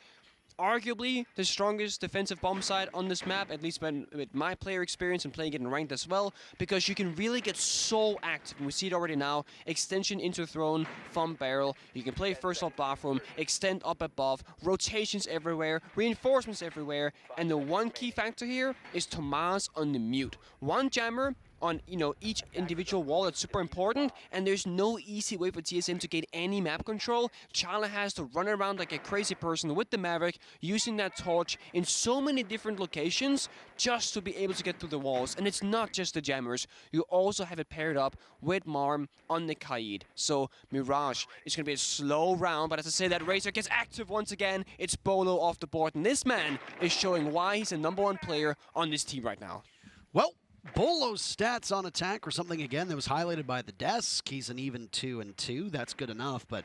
arguably the strongest defensive bomb site on this map, at least with my player experience and playing it in ranked as well, because you can really get so active, and we see it already now. Extension into throne from barrel. You can play first off bathroom, extend up above, rotations everywhere, reinforcements everywhere, and the one key factor here is Tomas on the mute. 1 jammer on each individual wall. That's super important, and there's no easy way for TSM to get any map control. Chala has to run around like a crazy person with the Maverick, using that torch in so many different locations just to be able to get through the walls. And it's not just the jammers, you also have it paired up with Marm on the Kaid. So Mirage is going to be a slow round, but as I say, that Razor gets active once again. It's Bolo off the board, and this man is showing why he's the #1 player on this team right now. Well, Bolo's stats on attack were something, again, that was highlighted by the desk. He's an even 2-2. That's good enough, but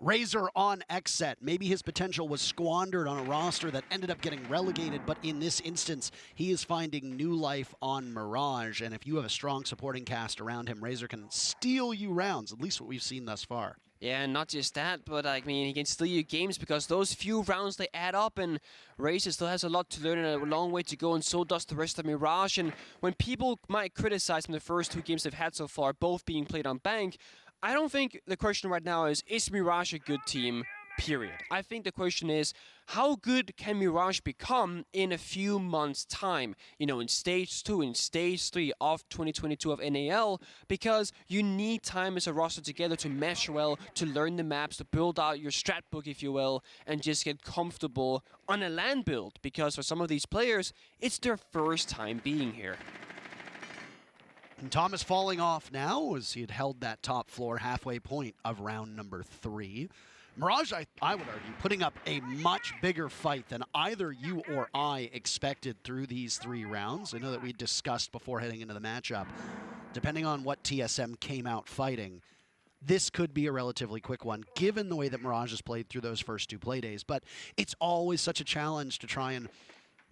Razor on Xset. Maybe his potential was squandered on a roster that ended up getting relegated, but in this instance, he is finding new life on Mirage, and if you have a strong supporting cast around him, Razor can steal you rounds, at least what we've seen thus far. Yeah, not just that, but I mean, he can steal you games because those few rounds, they add up, and Razor still has a lot to learn and a long way to go, and so does the rest of Mirage. And when people might criticize them the first 2 games they've had so far, both being played on Bank, I don't think the question right now is Mirage a good team? Period. I think the question is, how good can Mirage become in a few months' time? In stage 2, in stage 3 of 2022 of NAL, because you need time as a roster together to mesh well, to learn the maps, to build out your strat book, if you will, and just get comfortable on a LAN build, because for some of these players, it's their first time being here. And Thomas falling off now as he had held that top floor halfway point of round number 3. Mirage, I would argue, putting up a much bigger fight than either you or I expected through these 3 rounds. I know that we discussed before heading into the matchup, depending on what TSM came out fighting, this could be a relatively quick one, given the way that Mirage has played through those first 2 play days. But it's always such a challenge to try and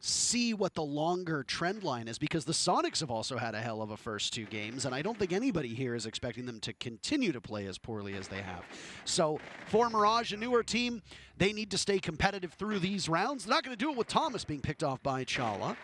see what the longer trend line is, because the Sonics have also had a hell of a first 2 games, and I don't think anybody here is expecting them to continue to play as poorly as they have. So for Mirage, a newer team, they need to stay competitive through these rounds. They're not going to do it with Thomas being picked off by Chala.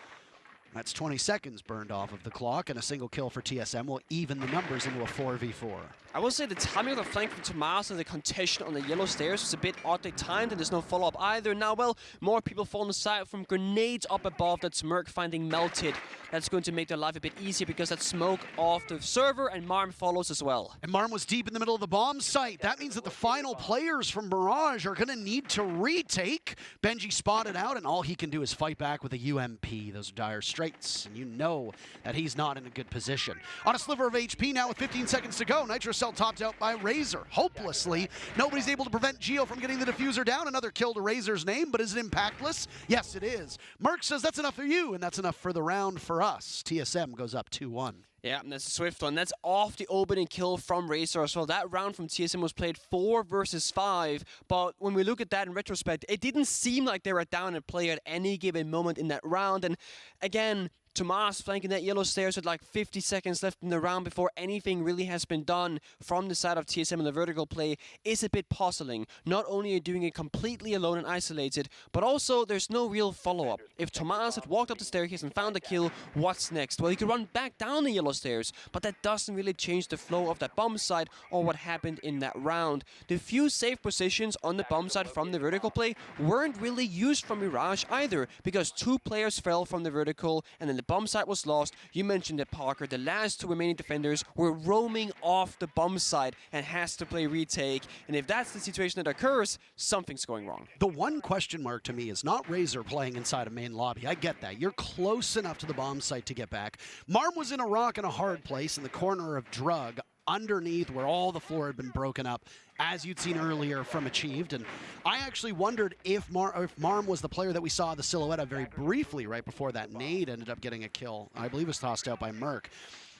That's 20 seconds burned off of the clock, and a single kill for TSM will even the numbers into a 4v4. I will say the timing of the flank from Tomas and the contention on the yellow stairs was a bit oddly timed, and there's no follow-up either. Now, well, more people fall on the side from grenades up above. That's Merc finding Melted. That's going to make their life a bit easier because that's smoke off the server, and Marm follows as well. And Marm was deep in the middle of the bomb site. That means that the final players from Mirage are going to need to retake. Benji spotted out, and all he can do is fight back with a UMP. Those are dire straits, and you know that he's not in a good position. On a sliver of HP now with 15 seconds to go, Nitrocell topped out by Razor. Hopelessly, nobody's able to prevent Geo from getting the diffuser down. Another kill to Razor's name, but is it impactless? Yes, it is. Merc says that's enough for you, and that's enough for the round for us. TSM goes up 2-1. Yeah, and that's a swift one. That's off the opening kill from Razor as well. That round from TSM was played 4 versus 5, but when we look at that in retrospect, it didn't seem like they were down in play at any given moment in that round. And again, Tomas flanking that yellow stairs with like 50 seconds left in the round before anything really has been done from the side of TSM in the vertical play is a bit puzzling. Not only are you doing it completely alone and isolated, but also there's no real follow-up. If Tomas had walked up the staircase and found a kill, what's next? Well, he could run back down the yellow stairs, but that doesn't really change the flow of that bomb site or what happened in that round. The few safe positions on the bomb site from the vertical play weren't really used from Mirage either, because 2 players fell from the vertical and then the bomb site was lost. You mentioned it, Parker. The last 2 remaining defenders were roaming off the bomb site and has to play retake. And if that's the situation that occurs, something's going wrong. The one question mark to me is not Razor playing inside a main lobby. I get that. You're close enough to the bomb site to get back. Marm was in a rock and a hard place in the corner of Drug, underneath where all the floor had been broken up, as you'd seen earlier from Achieved. And I actually wondered if Marm was the player that we saw the silhouette of very briefly right before that nade ended up getting a kill. I believe it was tossed out by Merc.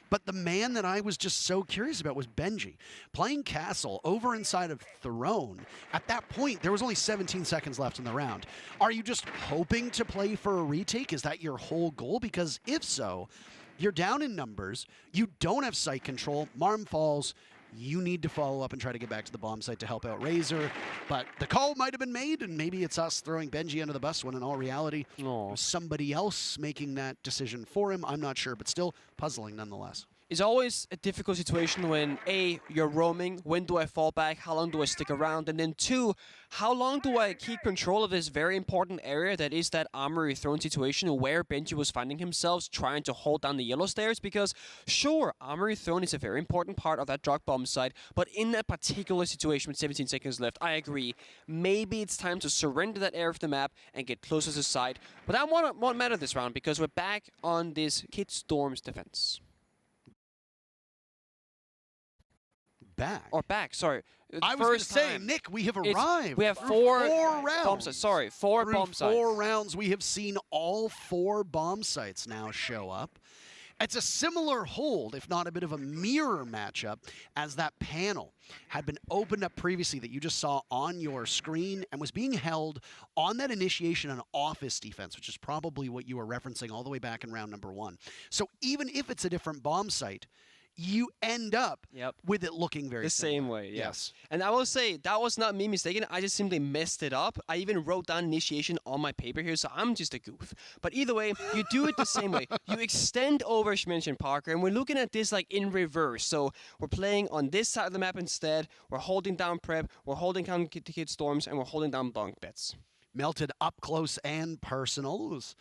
But the man that I was just so curious about was Benji. Playing Castle over inside of Throne. At that point, there was only 17 seconds left in the round. Are you just hoping to play for a retake? Is that your whole goal? Because if so, you're down in numbers, you don't have site control, Marm falls, you need to follow up and try to get back to the bomb site to help out Razor. But the call might have been made, and maybe it's us throwing Benji under the bus when in all reality, it was somebody else making that decision for him. I'm not sure, but still puzzling nonetheless. It's always a difficult situation when A, you're roaming, when do I fall back, how long do I stick around, and then 2, how long do I keep control of this very important area that is that Armory Throne situation where Benji was finding himself trying to hold down the yellow stairs? Because sure, Armory Throne is a very important part of that drug bomb site, but in that particular situation with 17 seconds left, I agree, maybe it's time to surrender that area of the map and get closer to site. But that won't matter this round because we're back on this Kid Storm's defense. Sorry. I was going to say, Nick, we have arrived. We have 4 rounds. Bomb sites. Sorry, 4 bomb sites. 4 rounds, we have seen all 4 bomb sites now show up. It's a similar hold, if not a bit of a mirror matchup, as that panel had been opened up previously that you just saw on your screen and was being held on that initiation and office defense, which is probably what you were referencing all the way back in round number 1. So even if it's a different bomb site, you end up with it looking very similar. Same way, yes. And I will say, that was not me mistaken. I just simply messed it up. I even wrote down initiation on my paper here, so I'm just a goof. But either way, you do it the same way. You extend over, as you mentioned, Parker, and we're looking at this like in reverse. So we're playing on this side of the map instead. We're holding down prep, we're holding down the Kid Storms, and we're holding down bunk beds. Melted up close and personal. Was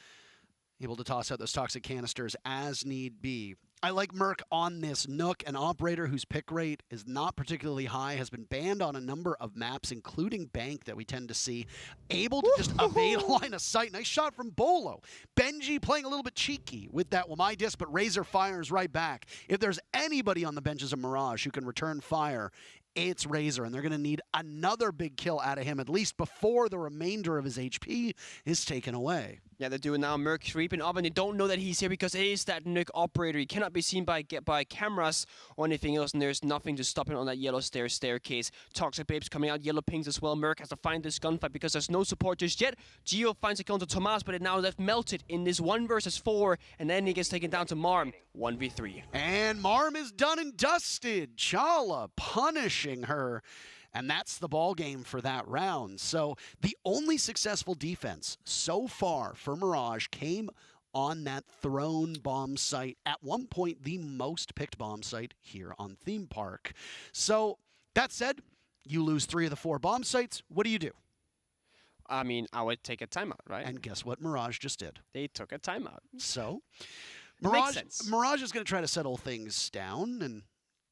able to toss out those toxic canisters as need be. I like Merc on this Nook, an operator whose pick rate is not particularly high, has been banned on a number of maps, including Bank that we tend to see. Able to just evade a line of sight. Nice shot from Bolo. Benji playing a little bit cheeky with that my disc, but Razor fires right back. If there's anybody on the benches of Mirage who can return fire, it's Razor, and they're going to need another big kill out of him, at least before the remainder of his HP is taken away. Yeah, they're doing now. Merc creeping up, and they don't know that he's here because it is that Nook operator. He cannot be seen by cameras or anything else, and there's nothing to stop him on that yellow staircase. Toxic Babes coming out, yellow pings as well. Merc has to find this gunfight because there's no support just yet. Geo finds a kill to Tomas, but it now left Melted in this 1 versus 4, and then he gets taken down to Marm, 1v3. And Marm is done and dusted. Chala punishing her. And that's the ball game for that round. So the only successful defense so far for Mirage came on that Throne bomb site. At one point, the most picked bomb site here on Theme Park. So that said, you lose 3 of the 4 bomb sites. What do you do? I mean, I would take a timeout, right? And guess what Mirage just did? They took a timeout. So Mirage is going to try to settle things down and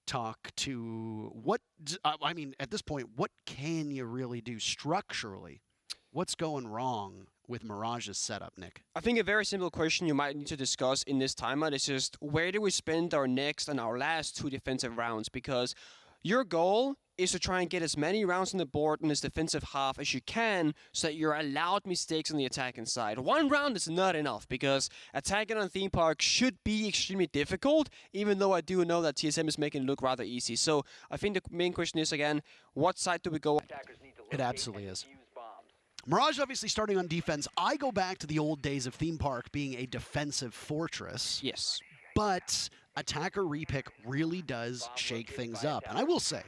talk to what, I mean, at this point, what can you really do structurally? What's going wrong with Mirage's setup, Nick? I think a very simple question you might need to discuss in this timeout is just where do we spend our next and our last 2 defensive rounds? Because your goal is to try and get as many rounds on the board in this defensive half as you can so that you're allowed mistakes on the attacking side. 1 round is not enough because attacking on Theme Park should be extremely difficult, even though I do know that TSM is making it look rather easy. So I think the main question is, again, what side do we go? It absolutely is. Mirage obviously starting on defense. I go back to the old days of Theme Park being a defensive fortress. Yes. But attacker repick really does shake things up. And I will say,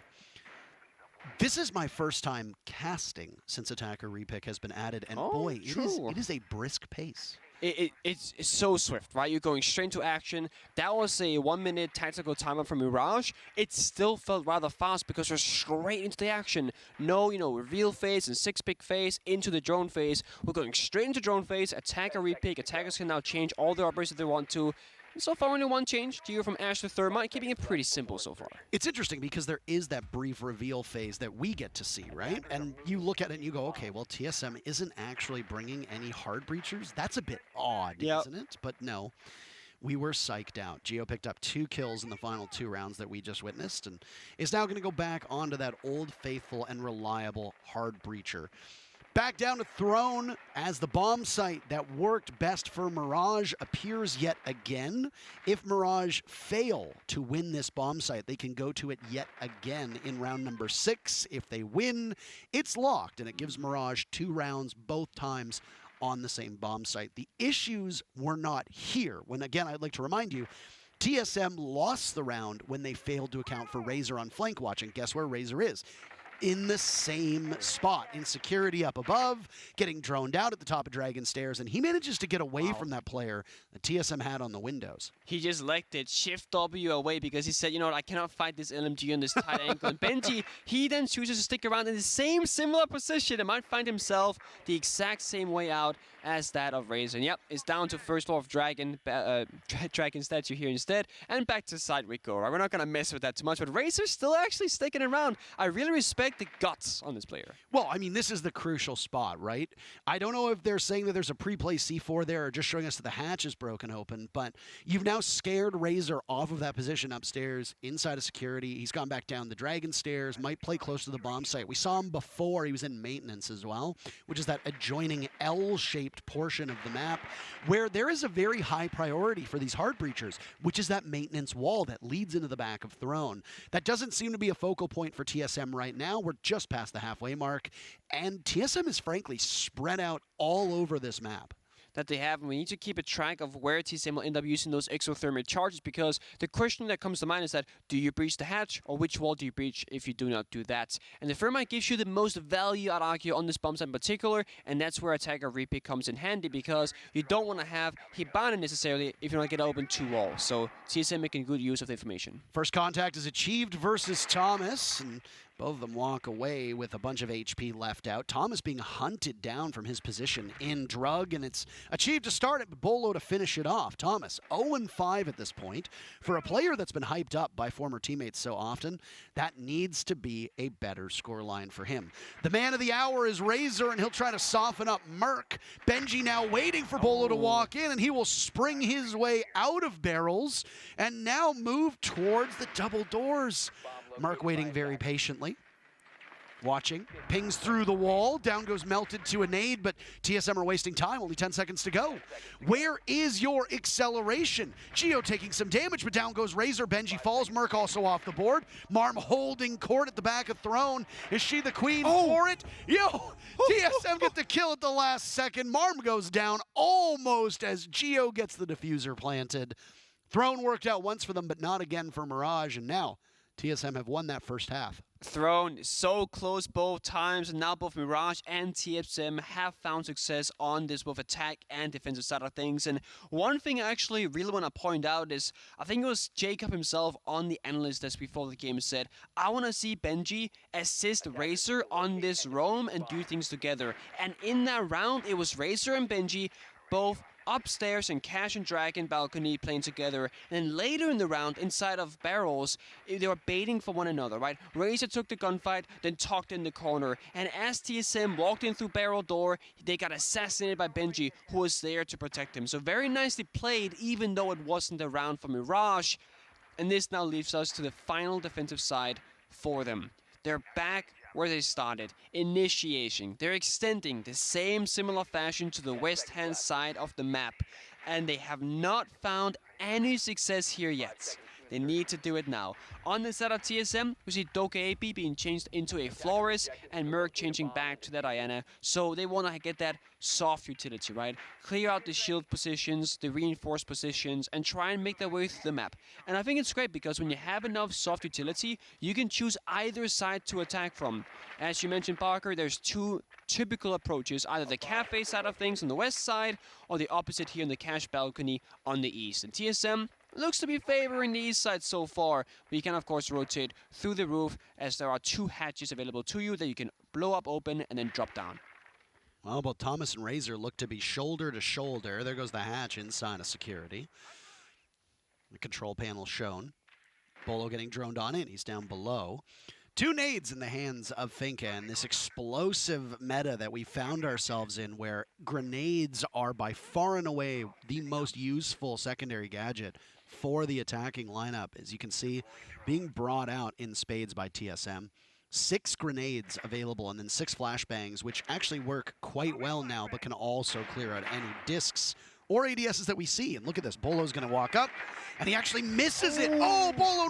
this is my first time casting since attacker repick has been added. And boy, it is a brisk pace. It's so swift, right? You're going straight into action. That was a 1-minute tactical timeout from Mirage. It still felt rather fast because you're straight into the action. No, reveal phase and 6-pick phase into the drone phase. We're going straight into drone phase, attacker repick. Attackers can now change all their operations if they want to. So far, only 1 change. Geo from Ash to Thermite, keeping it pretty simple so far. It's interesting because there is that brief reveal phase that we get to see, right? And you look at it and you go, okay, well, TSM isn't actually bringing any hard breachers. That's a bit odd, isn't it? But no, we were psyched out. Geo picked up 2 kills in the final 2 rounds that we just witnessed and is now going to go back onto that old, faithful, and reliable hard breacher. Back down to Throne as the bomb site that worked best for Mirage appears yet again. If Mirage fail to win this bomb site, they can go to it yet again in round number 6. If they win, it's locked, and it gives Mirage 2 rounds both times on the same bomb site. The issues were not here. When, again, I'd like to remind you, TSM lost the round when they failed to account for Razor on flank watch, and guess where Razor is? In the same spot, in security up above, getting droned out at the top of Dragon Stairs, and he manages to get away from that player that TSM had on the windows. He just legged it, Shift W away, because he said, you know what, I cannot fight this LMG on this tight angle. And Benji, he then chooses to stick around in the same similar position and might find himself the exact same way out as that of Razor. And yep, it's down to first floor of Dragon statue here instead, and back to side we go. Right? We're not going to mess with that too much, but Razor's still actually sticking around. I really respect the guts on this player. Well, I mean, this is the crucial spot, right? I don't know if they're saying that there's a pre-play C4 there or just showing us that the hatch is broken open, but you've now scared Razor off of that position upstairs, inside of security. He's gone back down the Dragon Stairs, might play close to the bomb site. We saw him before. He was in maintenance as well, which is that adjoining L-shaped portion of the map where there is a very high priority for these hard breachers, which is that maintenance wall that leads into the back of Throne. That doesn't seem to be a focal point for TSM right now. We're just past the halfway mark, and TSM is frankly spread out all over this map. That they have, and we need to keep a track of where TSM will end up using those exothermic charges, because the question that comes to mind is that, do you breach the hatch, or which wall do you breach if you do not do that? And the Thermite gives you the most value, I'd argue, on this bomb site in particular, and that's where attacker repick comes in handy, because you don't want to have Hibana necessarily if you don't get to open 2 walls. So TSM making good use of the information. First contact is achieved versus Thomas, and both of them walk away with a bunch of HP left out. Thomas being hunted down from his position in Drug, and it's achieved to start it, but Bolo to finish it off. Thomas, 0-5 at this point. For a player that's been hyped up by former teammates so often, that needs to be a better scoreline for him. The man of the hour is Razor, and he'll try to soften up Merc. Benji now waiting for Bolo to walk in, and he will spring his way out of barrels, and now move towards the double doors. Merc waiting very patiently, watching, pings through the wall, down goes Melted to a nade, but TSM are wasting time, only 10 seconds to go. Where is your acceleration? Geo taking some damage, but down goes Razor, Benji falls, Merc also off the board. Marm holding court at the back of Throne. Is she the queen for it? Yo, TSM get the kill at the last second. Marm goes down almost as Geo gets the diffuser planted. Throne worked out once for them, but not again for Mirage, and now TSM have won that first half. thrown so close both times, and now both Mirage and TSM have found success on this both attack and defensive side of things. And one thing I actually really want to point out is, I think it was Jacob himself on the analyst desk before the game said, I want to see Benji assist Razor on this roam and do things together. And in that round, it was Razor and Benji both upstairs in Cash and Dragon balcony playing together, and then later in the round, inside of barrels, they were baiting for one another, right? Razor took the gunfight, then tucked in the corner, and as TSM walked in through barrel door, they got assassinated by Benji, who was there to protect him. So very nicely played, even though it wasn't a round for Mirage, and this now leaves us to the final defensive side for them. They're back where they started, initiation. They're extending the same similar fashion to the west-hand side of the map, and they have not found any success here yet. They need to do it now. On the side of TSM, we see Doka AP being changed into a Flores and Merc changing back to that Diana. So they want to get that soft utility, right? Clear out the shield positions, the reinforced positions, and try and make their way through the map. And I think it's great because when you have enough soft utility, you can choose either side to attack from. As you mentioned, Parker, there's two typical approaches, either the cafe side of things on the west side, or the opposite here in the cash balcony on the east. And TSM looks to be favoring the east side so far, but you can of course rotate through the roof as there are two hatches available to you that you can blow up open and then drop down. Well, both Thomas and Razor look to be shoulder to shoulder. There goes the hatch inside of security. The control panel shown. Bolo getting droned on in. He's down below. Two nades in the hands of Finka, and this explosive meta that we found ourselves in where grenades are by far and away the most useful secondary gadget for the attacking lineup, as you can see, being brought out in spades by TSM. 6 grenades available and then 6 flashbangs, which actually work quite well now, but can also clear out any discs or ADSs that we see. And look at this, Bolo's gonna walk up, and he actually misses it. Oh, Bolo,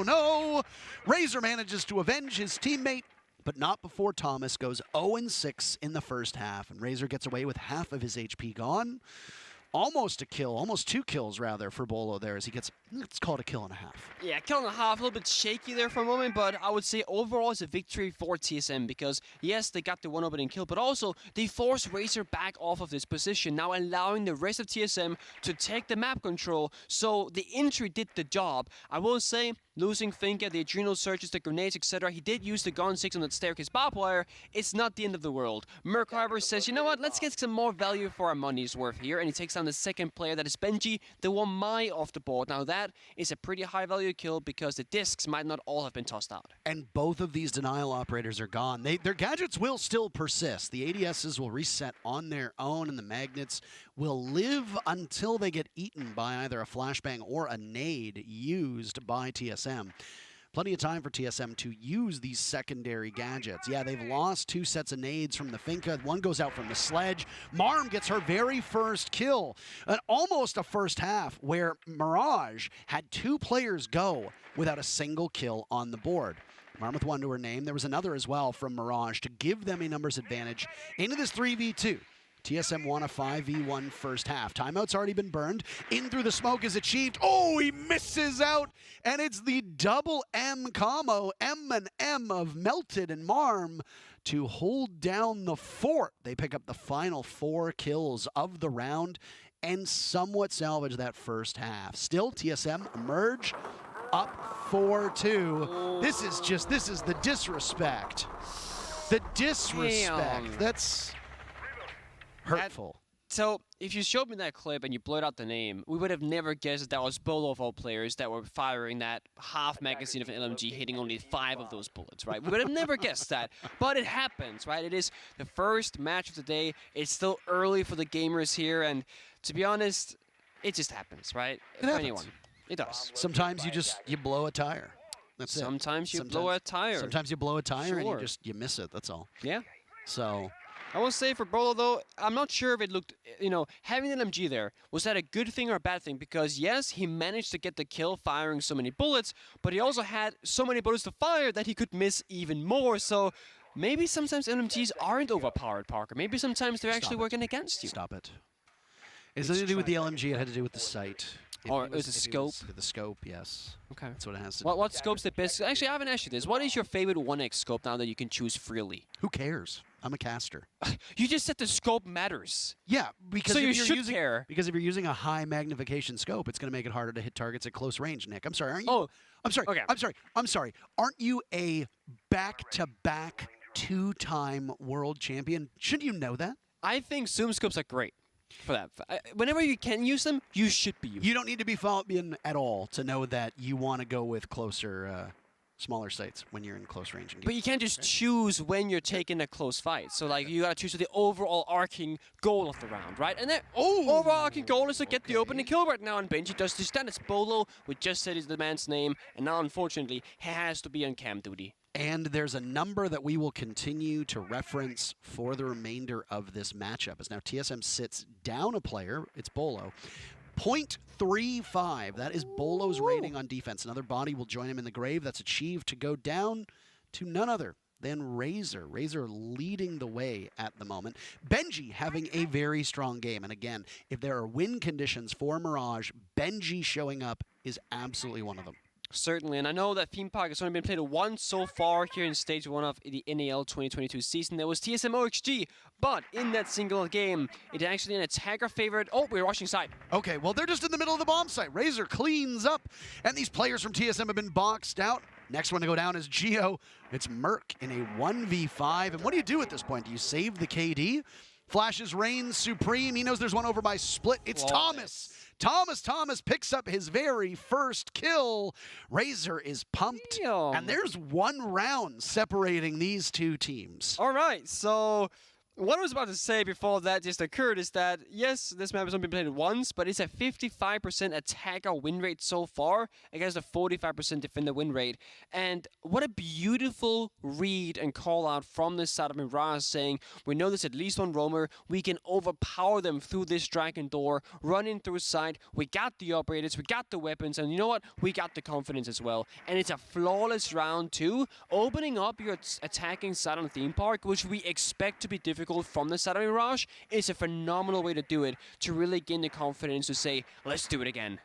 no. Razor manages to avenge his teammate, but not before Thomas goes 0-6 in the first half, and Razor gets away with half of his HP gone. Almost a kill, almost 2 kills rather for Bolo there as he gets, let's call it a kill and a half. Yeah, kill and a half, a little bit shaky there for a moment, but I would say overall it's a victory for TSM because yes, they got the one opening kill, but also they forced Razor back off of this position, now allowing the rest of TSM to take the map control, so the entry did the job. I will say, losing Finka, the adrenal surges, the grenades, etc. He did use the Gun 6 on that staircase barbed wire. It's not the end of the world. Merc, however, says, you know what, let's get some more value for our money's worth here, and he takes down the second player, that is Benji, the 1 Mai off the board. Now that is a pretty high value kill because the discs might not all have been tossed out. And both of these denial operators are gone. Their gadgets will still persist. The ADSs will reset on their own, and the magnets will live until they get eaten by either a flashbang or a nade used by TSM. Plenty of time for TSM to use these secondary gadgets. Yeah, they've lost 2 sets of nades from the Finka. One goes out from the sledge. Marm gets her very first kill. Almost a first half where Mirage had 2 players go without a single kill on the board. Marm with 1 to her name. There was another as well from Mirage to give them a numbers advantage into this 3v2. TSM won a 5v1 first half. Timeout's already been burned. In through the smoke is achieved. Oh, he misses out. And it's the double M combo, M and M of Melted and Marm to hold down the fort. They pick up the final 4 kills of the round and somewhat salvage that first half. Still, TSM emerge up 4-2. This is the disrespect. The disrespect. Damn. That's hurtful. So, if you showed me that clip and you blurred out the name, we would have never guessed that was Bolo of all players that were firing that half magazine of an LMG, hitting only 5 of those bullets, right? We would have never guessed that, but it happens, right? It is the first match of the day. It's still early for the gamers here, and to be honest, it just happens, right? For anyone. It does. Sometimes you blow a tire. That's Sometimes you blow a tire. Sometimes you blow a tire Sure. and you miss it, that's all. Yeah. So I will say for Bolo, though, I'm not sure if it looked, having an LMG there, was that a good thing or a bad thing? Because, yes, he managed to get the kill firing so many bullets, but he also had so many bullets to fire that he could miss even more. So maybe sometimes LMGs aren't overpowered, Parker. Maybe sometimes they're actually working against you. Stop it. It has nothing to do with the LMG, it had to do with the sight. Or is it scope? The scope, yes. Okay. That's what it has to do. What scope's the best? Actually, I haven't asked you this. What is your favorite 1x scope now that you can choose freely? Who cares? I'm a caster. You just said the scope matters. Yeah, because So if you you're should using, care. Because if you're using a high magnification scope, it's going to make it harder to hit targets at close range, Nick. I'm sorry, aren't you? Oh, I'm sorry. okay. I'm sorry. Aren't you a back-to-back 2-time world champion? Shouldn't you know that? I think zoom scopes are great for that. Whenever you can use them, you should be using them. You don't need to be Fabian at all to know that you want to go with closer, smaller sights when you're in close range. But you can't just choose when you're taking a close fight. So like you gotta choose the overall arcing goal of the round, right? And that overall arcing goal is to get the opening kill right now. And Benji does this. Then it's Bolo. We just said is the man's name, and now unfortunately he has to be on cam duty. And there's a number that we will continue to reference for the remainder of this matchup. As now TSM sits down a player. It's Bolo. 0.35. That is Bolo's rating on defense. Another body will join him in the grave. That's achieved to go down to none other than Razor. Razor leading the way at the moment. Benji having a very strong game. And again, if there are win conditions for Mirage, Benji showing up is absolutely one of them. Certainly, and I know that Theme Park has only been played once so far here in Stage 1 of the NAL 2022 season. There was TSM OXG, but in that single game, it's actually an attacker favorite. Oh, we're rushing side. Okay, well, they're just in the middle of the bomb site. Razor cleans up, and these players from TSM have been boxed out. Next one to go down is Geo. It's Merc in a 1v5. And what do you do at this point? Do you save the KD? Flashes reigns supreme. He knows there's one over by split. It's Thomas. Thomas picks up his very first kill. Razor is pumped. Damn. And there's one round separating these two teams. All right, so what I was about to say before that just occurred is that, yes, this map has only been played once, but it's a 55% attacker win rate so far against a 45% defender win rate. And what a beautiful read and call out from this side of Mirage saying, we know there's at least one roamer, we can overpower them through this dragon door, run in through side, we got the operators, we got the weapons, and you know what? We got the confidence as well. And it's a flawless round too, opening up your attacking side on Theme Park, which we expect to be difficult from the side of Mirage, is a phenomenal way to do it, to really gain the confidence to say, let's do it again.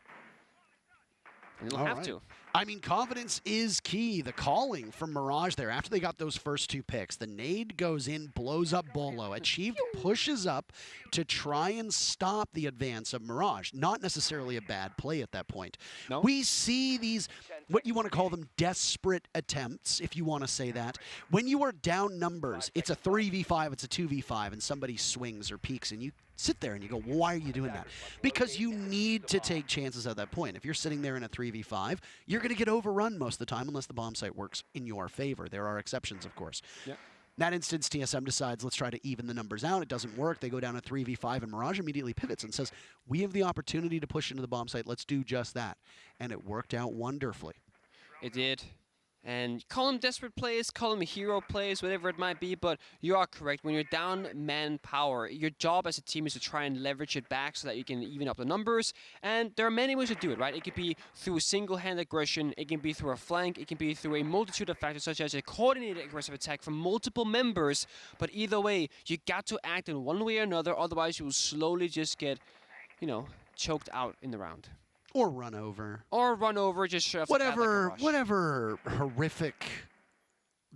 And you'll have to. I mean, confidence is key. The calling from Mirage there, after they got those first two picks, the nade goes in, blows up Bolo. Achieved pushes up to try and stop the advance of Mirage. Not necessarily a bad play at that point. No. We see these, what you want to call them, desperate attempts, if you want to say that. When you are down numbers, it's a 3v5, it's a 2v5, and somebody swings or peeks, and you sit there and you go, well, why are you doing that? Because you need to take chances at that point. If you're sitting there in a 3v5, you're going to get overrun most of the time unless the bomb site works in your favor. There are exceptions, of course. Yeah. In that instance, TSM decides, let's try to even the numbers out. It doesn't work. They go down a 3v5, and Mirage immediately pivots and says, we have the opportunity to push into the bomb site. Let's do just that. And it worked out wonderfully. It did. And call them desperate plays, call them hero plays, whatever it might be, but you are correct. When you're down manpower, your job as a team is to try and leverage it back so that you can even up the numbers. And there are many ways to do it, right? It could be through single-hand aggression, it can be through a flank, it can be through a multitude of factors such as a coordinated aggressive attack from multiple members. But either way, you got to act in one way or another, otherwise you will slowly just get, you know, choked out in the round. Or run over. Or run over, just shove whatever horrific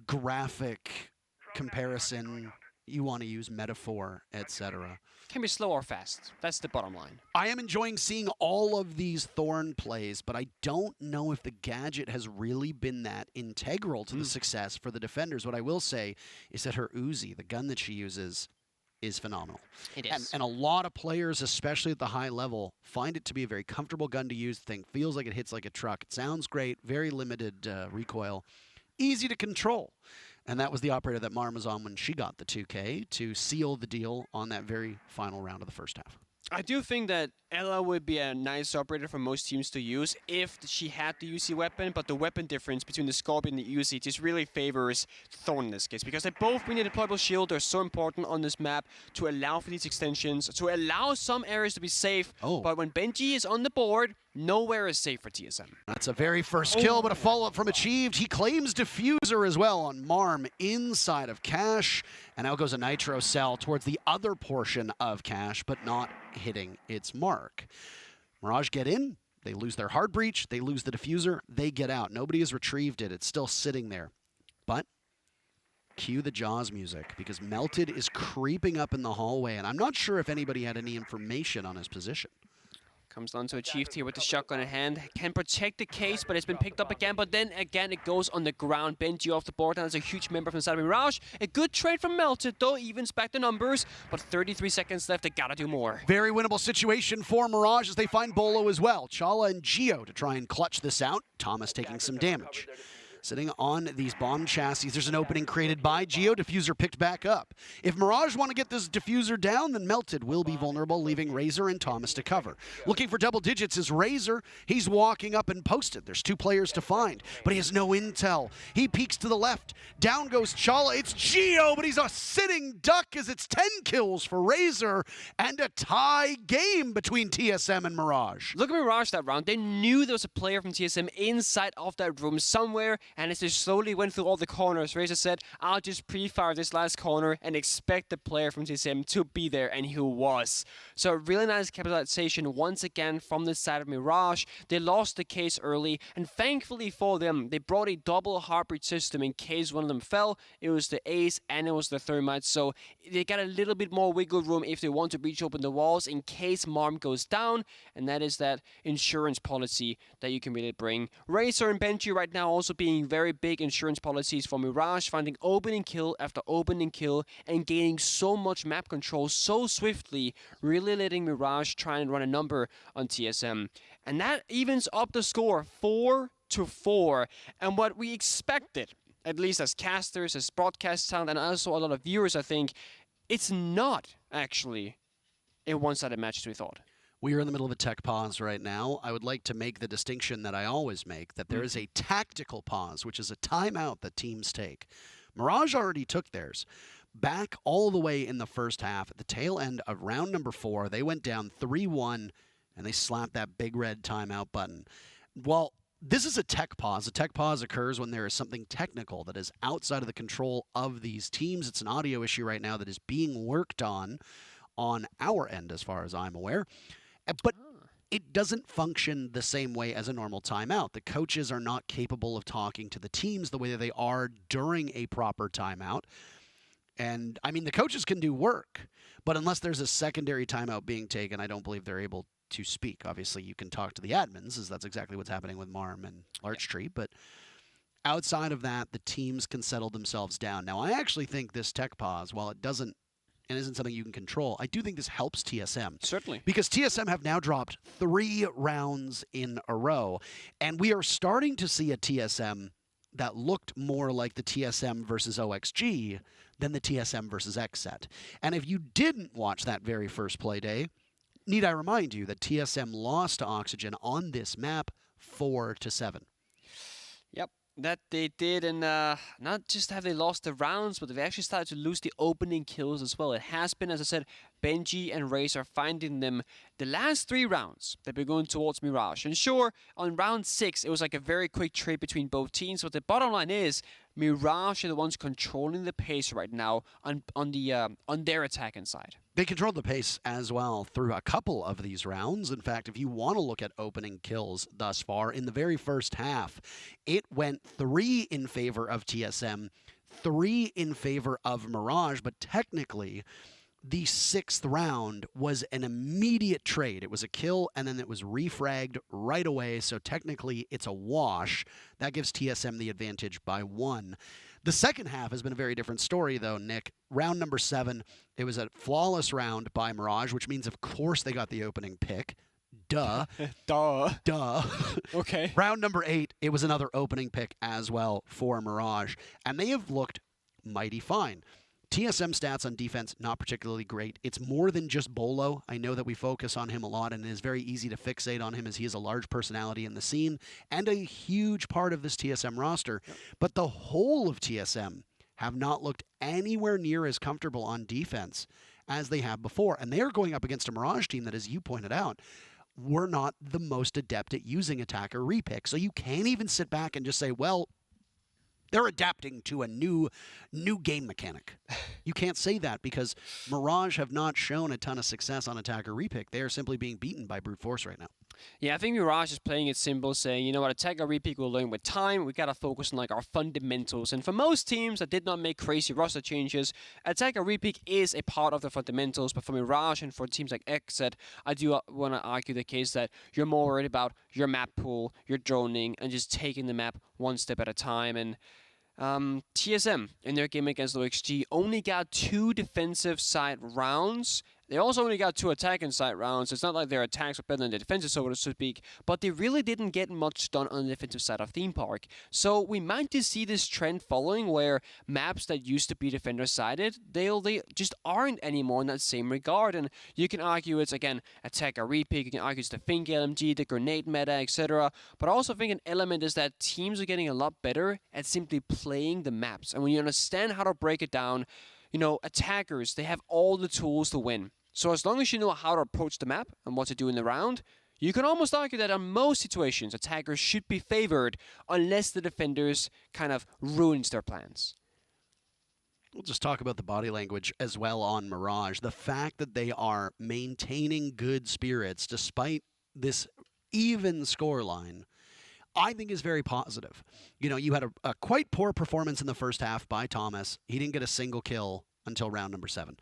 graphic comparison you want to use, metaphor, etc. Can be slow or fast. That's the bottom line. I am enjoying seeing all of these Thorn plays, but I don't know if the gadget has really been that integral to the success for the defenders. What I will say is that her Uzi, the gun that she uses, is phenomenal. It is. And a lot of players, especially at the high level, find it to be a very comfortable gun to use. The thing feels like it hits like a truck. It sounds great, very limited recoil, easy to control. And that was the operator that Marm was on when she got the 2K to seal the deal on that very final round of the first half. I do think that Ella would be a nice operator for most teams to use if she had the UC weapon, but the weapon difference between the Scorpion and the UC just really favors Thorn in this case, because they both bring a deployable shield. They're so important on this map to allow for these extensions, to allow some areas to be safe, but when Benji is on the board, nowhere is safe for TSM. That's a very first kill, but a follow-up from Achieved. He claims Diffuser as well on Marm inside of Cash, and out goes a Nitro Cell towards the other portion of Cash, but not hitting its mark. Mirage get in, They lose their hard breach, they lose the diffuser, they get out. Nobody has retrieved it. It's still sitting there. But cue the Jaws music, because Melted is creeping up in the hallway, and I'm not sure if anybody had any information on his position. Comes down to a Chief here with the shotgun in hand. Can protect the case, but it's been picked up again. But then again, it goes on the ground. Benji off the board. And that's a huge member from the side of Mirage. A good trade from Melted, though. Evens back the numbers. But 33 seconds left. They gotta do more. Very winnable situation for Mirage as they find Bolo as well. Chala and Geo to try and clutch this out. Thomas taking some damage. Sitting on these bomb chassis, there's an opening created by Geo. Diffuser picked back up. If Mirage want to get this diffuser down, then Melted will be vulnerable, leaving Razor and Thomas to cover. Looking for double digits is Razor. He's walking up and posted. There's 2 players to find, but he has no intel. He peeks to the left. Down goes Chala. It's Geo, but he's a sitting duck as it's 10 kills for Razor and a tie game between TSM and Mirage. Look at Mirage that round. They knew there was a player from TSM inside of that room somewhere. And as they slowly went through all the corners, Razor said, I'll just pre-fire this last corner and expect the player from TSM to be there, and he was. So a really nice capitalization once again from the side of Mirage. They lost the case early, and thankfully for them, they brought a double heartbeat system in case one of them fell. It was the Ace and it was the Thermite, so they got a little bit more wiggle room if they want to breach open the walls in case Marm goes down, and that is that insurance policy that you can really bring. Razor and Benji right now also being very big insurance policies for Mirage, finding opening kill after opening kill and gaining so much map control so swiftly, really letting Mirage try and run a number on TSM. And that evens up the score 4-4. And what we expected, at least as casters, as broadcast talent, and also a lot of viewers, I think, it's not actually a one-sided match as we thought. We are in the middle of a tech pause right now. I would like to make the distinction that I always make, that there is a tactical pause, which is a timeout that teams take. Mirage already took theirs. Back all the way in the first half, at the tail end of round number 4, they went down 3-1, and they slapped that big red timeout button. Well, this is a tech pause. A tech pause occurs when there is something technical that is outside of the control of these teams. It's an audio issue right now that is being worked on our end, as far as I'm aware. But it doesn't function the same way as a normal timeout. The coaches are not capable of talking to the teams the way that they are during a proper timeout. And, I mean, the coaches can do work, but unless there's a secondary timeout being taken, I don't believe they're able to speak. Obviously, you can talk to the admins, as that's exactly what's happening with Marm and Larchtree, but outside of that, the teams can settle themselves down. Now, I actually think this tech pause, while it doesn't and isn't something you can control, I do think this helps TSM. Certainly. Because TSM have now dropped 3 rounds in a row, and we are starting to see a TSM that looked more like the TSM versus OXG than the TSM versus XSET. And if you didn't watch that very first play day, need I remind you that TSM lost to Oxygen on this map 4-7. Yep. That they did, and not just have they lost the rounds, but they've actually started to lose the opening kills as well. It has been, as I said, Benji and Razor finding them the last 3 rounds. They've been going towards Mirage. And sure, on round 6, it was like a very quick trade between both teams, but the bottom line is Mirage are the ones controlling the pace right now on their attacking side. They controlled the pace as well through a couple of these rounds. In fact, if you want to look at opening kills thus far, in the very first half, it went 3 in favor of TSM, 3 in favor of Mirage, but technically, the 6th round was an immediate trade. It was a kill, and then it was refragged right away, so technically it's a wash. That gives TSM the advantage by 1. The second half has been a very different story, though, Nick. Round number 7, it was a flawless round by Mirage, which means, of course, they got the opening pick. Duh. Duh. Okay. Round number 8, it was another opening pick as well for Mirage, and they have looked mighty fine. TSM stats on defense, not particularly great. It's more than just Bolo. I know that we focus on him a lot, and it is very easy to fixate on him as he is a large personality in the scene and a huge part of this TSM roster. Yep. But the whole of TSM have not looked anywhere near as comfortable on defense as they have before. And they are going up against a Mirage team that, as you pointed out, were not the most adept at using attacker repick. So you can't even sit back and just say, well, they're adapting to a new game mechanic. You can't say that because Mirage have not shown a ton of success on attacker repick. They are simply being beaten by brute force right now. Yeah, I think Mirage is playing it simple, saying, you know what, attack or repeat will learn with time. We gotta focus on like our fundamentals. And for most teams that did not make crazy roster changes, attack or repeat is a part of the fundamentals. But for Mirage and for teams like XZ, I do want to argue the case that you're more worried about your map pool, your droning, and just taking the map one step at a time. And TSM in their game against OXG only got 2 defensive side rounds. They also only got 2 attacking side rounds. It's not like their attacks were better than their defenses, so to speak, but they really didn't get much done on the defensive side of Theme Park. So we might just see this trend following where maps that used to be defender-sided, they just aren't anymore in that same regard. And you can argue it's, again, attack or repick. You can argue it's the Fink LMG, the grenade meta, etc. But I also think an element is that teams are getting a lot better at simply playing the maps. And when you understand how to break it down, you know, attackers, they have all the tools to win. So as long as you know how to approach the map and what to do in the round, you can almost argue that on most situations, attackers should be favored unless the defenders kind of ruins their plans. We'll just talk about the body language as well on Mirage. The fact that they are maintaining good spirits despite this even scoreline, I think is very positive. You know, you had a quite poor performance in the first half by Thomas. He didn't get a single kill until round number 7.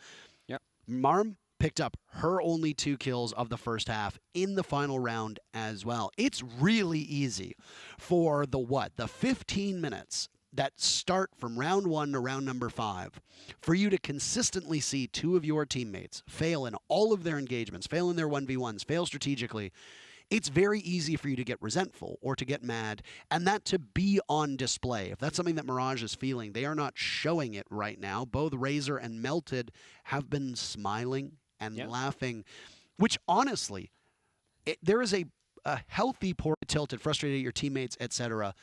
Yep. Marm picked up her only 2 kills of the first half in the final round as well. It's really easy for the 15 minutes that start from round 1 to round number 5 for you to consistently see 2 of your teammates fail in all of their engagements, fail in their 1v1s, fail strategically. It's very easy for you to get resentful or to get mad, and that to be on display. If that's something that Mirage is feeling, they are not showing it right now. Both Razor and Melted have been smiling and laughing, which honestly, there is a healthy poor tilted, frustrated at your teammates, etc.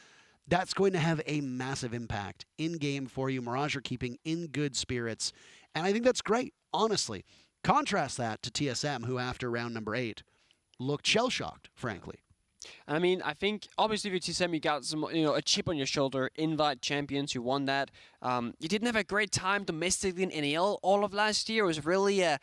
That's going to have a massive impact in-game for you. Mirage are keeping in good spirits, and I think that's great, honestly. Contrast that to TSM, who after round number 8 looked shell-shocked, frankly. I mean, I think obviously with TSM you got some, a chip on your shoulder. Invite champions, you won that. You didn't have a great time domestically in NAL all of last year. It was really a,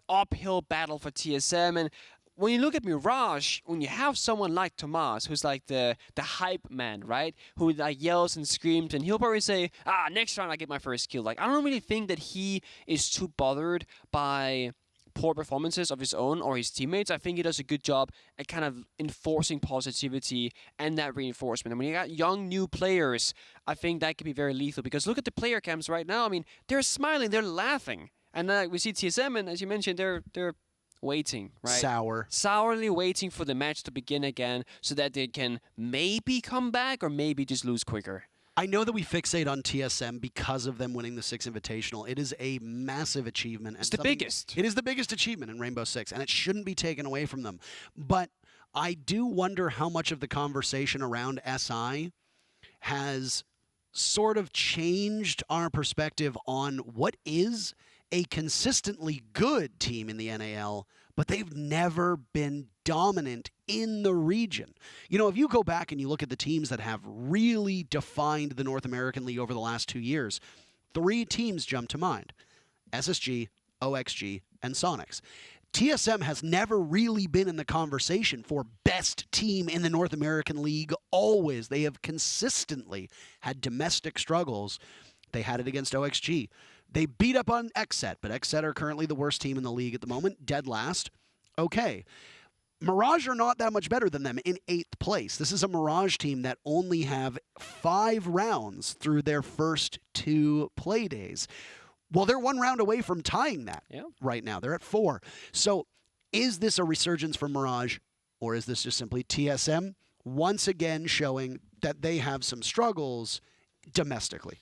uphill battle for TSM. And when you look at Mirage, when you have someone like Tomas, who's like the hype man, right? Who like yells and screams, and he'll probably say, next round I get my first kill. Like, I don't really think that he is too bothered by poor performances of his own or his teammates. I think he does a good job at kind of enforcing positivity and that reinforcement. And when you got young, new players, I think that could be very lethal, because look at the player camps right now. I mean, they're smiling, they're laughing. And we see TSM, and as you mentioned, they're waiting, right? Sourly waiting for the match to begin again so that they can maybe come back or maybe just lose quicker. I know that we fixate on TSM because of them winning the 6 Invitational. It is a massive achievement. It's the biggest. It is the biggest achievement in Rainbow Six, and it shouldn't be taken away from them. But I do wonder how much of the conversation around SI has sort of changed our perspective on what is a consistently good team in the NAL, but they've never been dominant in the region. If you go back and you look at the teams that have really defined the North American League over the last 2 years, 3 teams jump to mind: SSG, OXG, and Sonics. TSM has never really been in the conversation for best team in the North American League always. They have consistently had domestic struggles. They had it against OXG. They beat up on XZ, but XZ are currently the worst team in the league at the moment, dead last. Okay. Mirage are not that much better than them in 8th place. This is a Mirage team that only have 5 rounds through their first 2 play days. Well, they're 1 round away from tying that right now. They're at 4. So is this a resurgence for Mirage, or is this just simply TSM once again showing that they have some struggles domestically?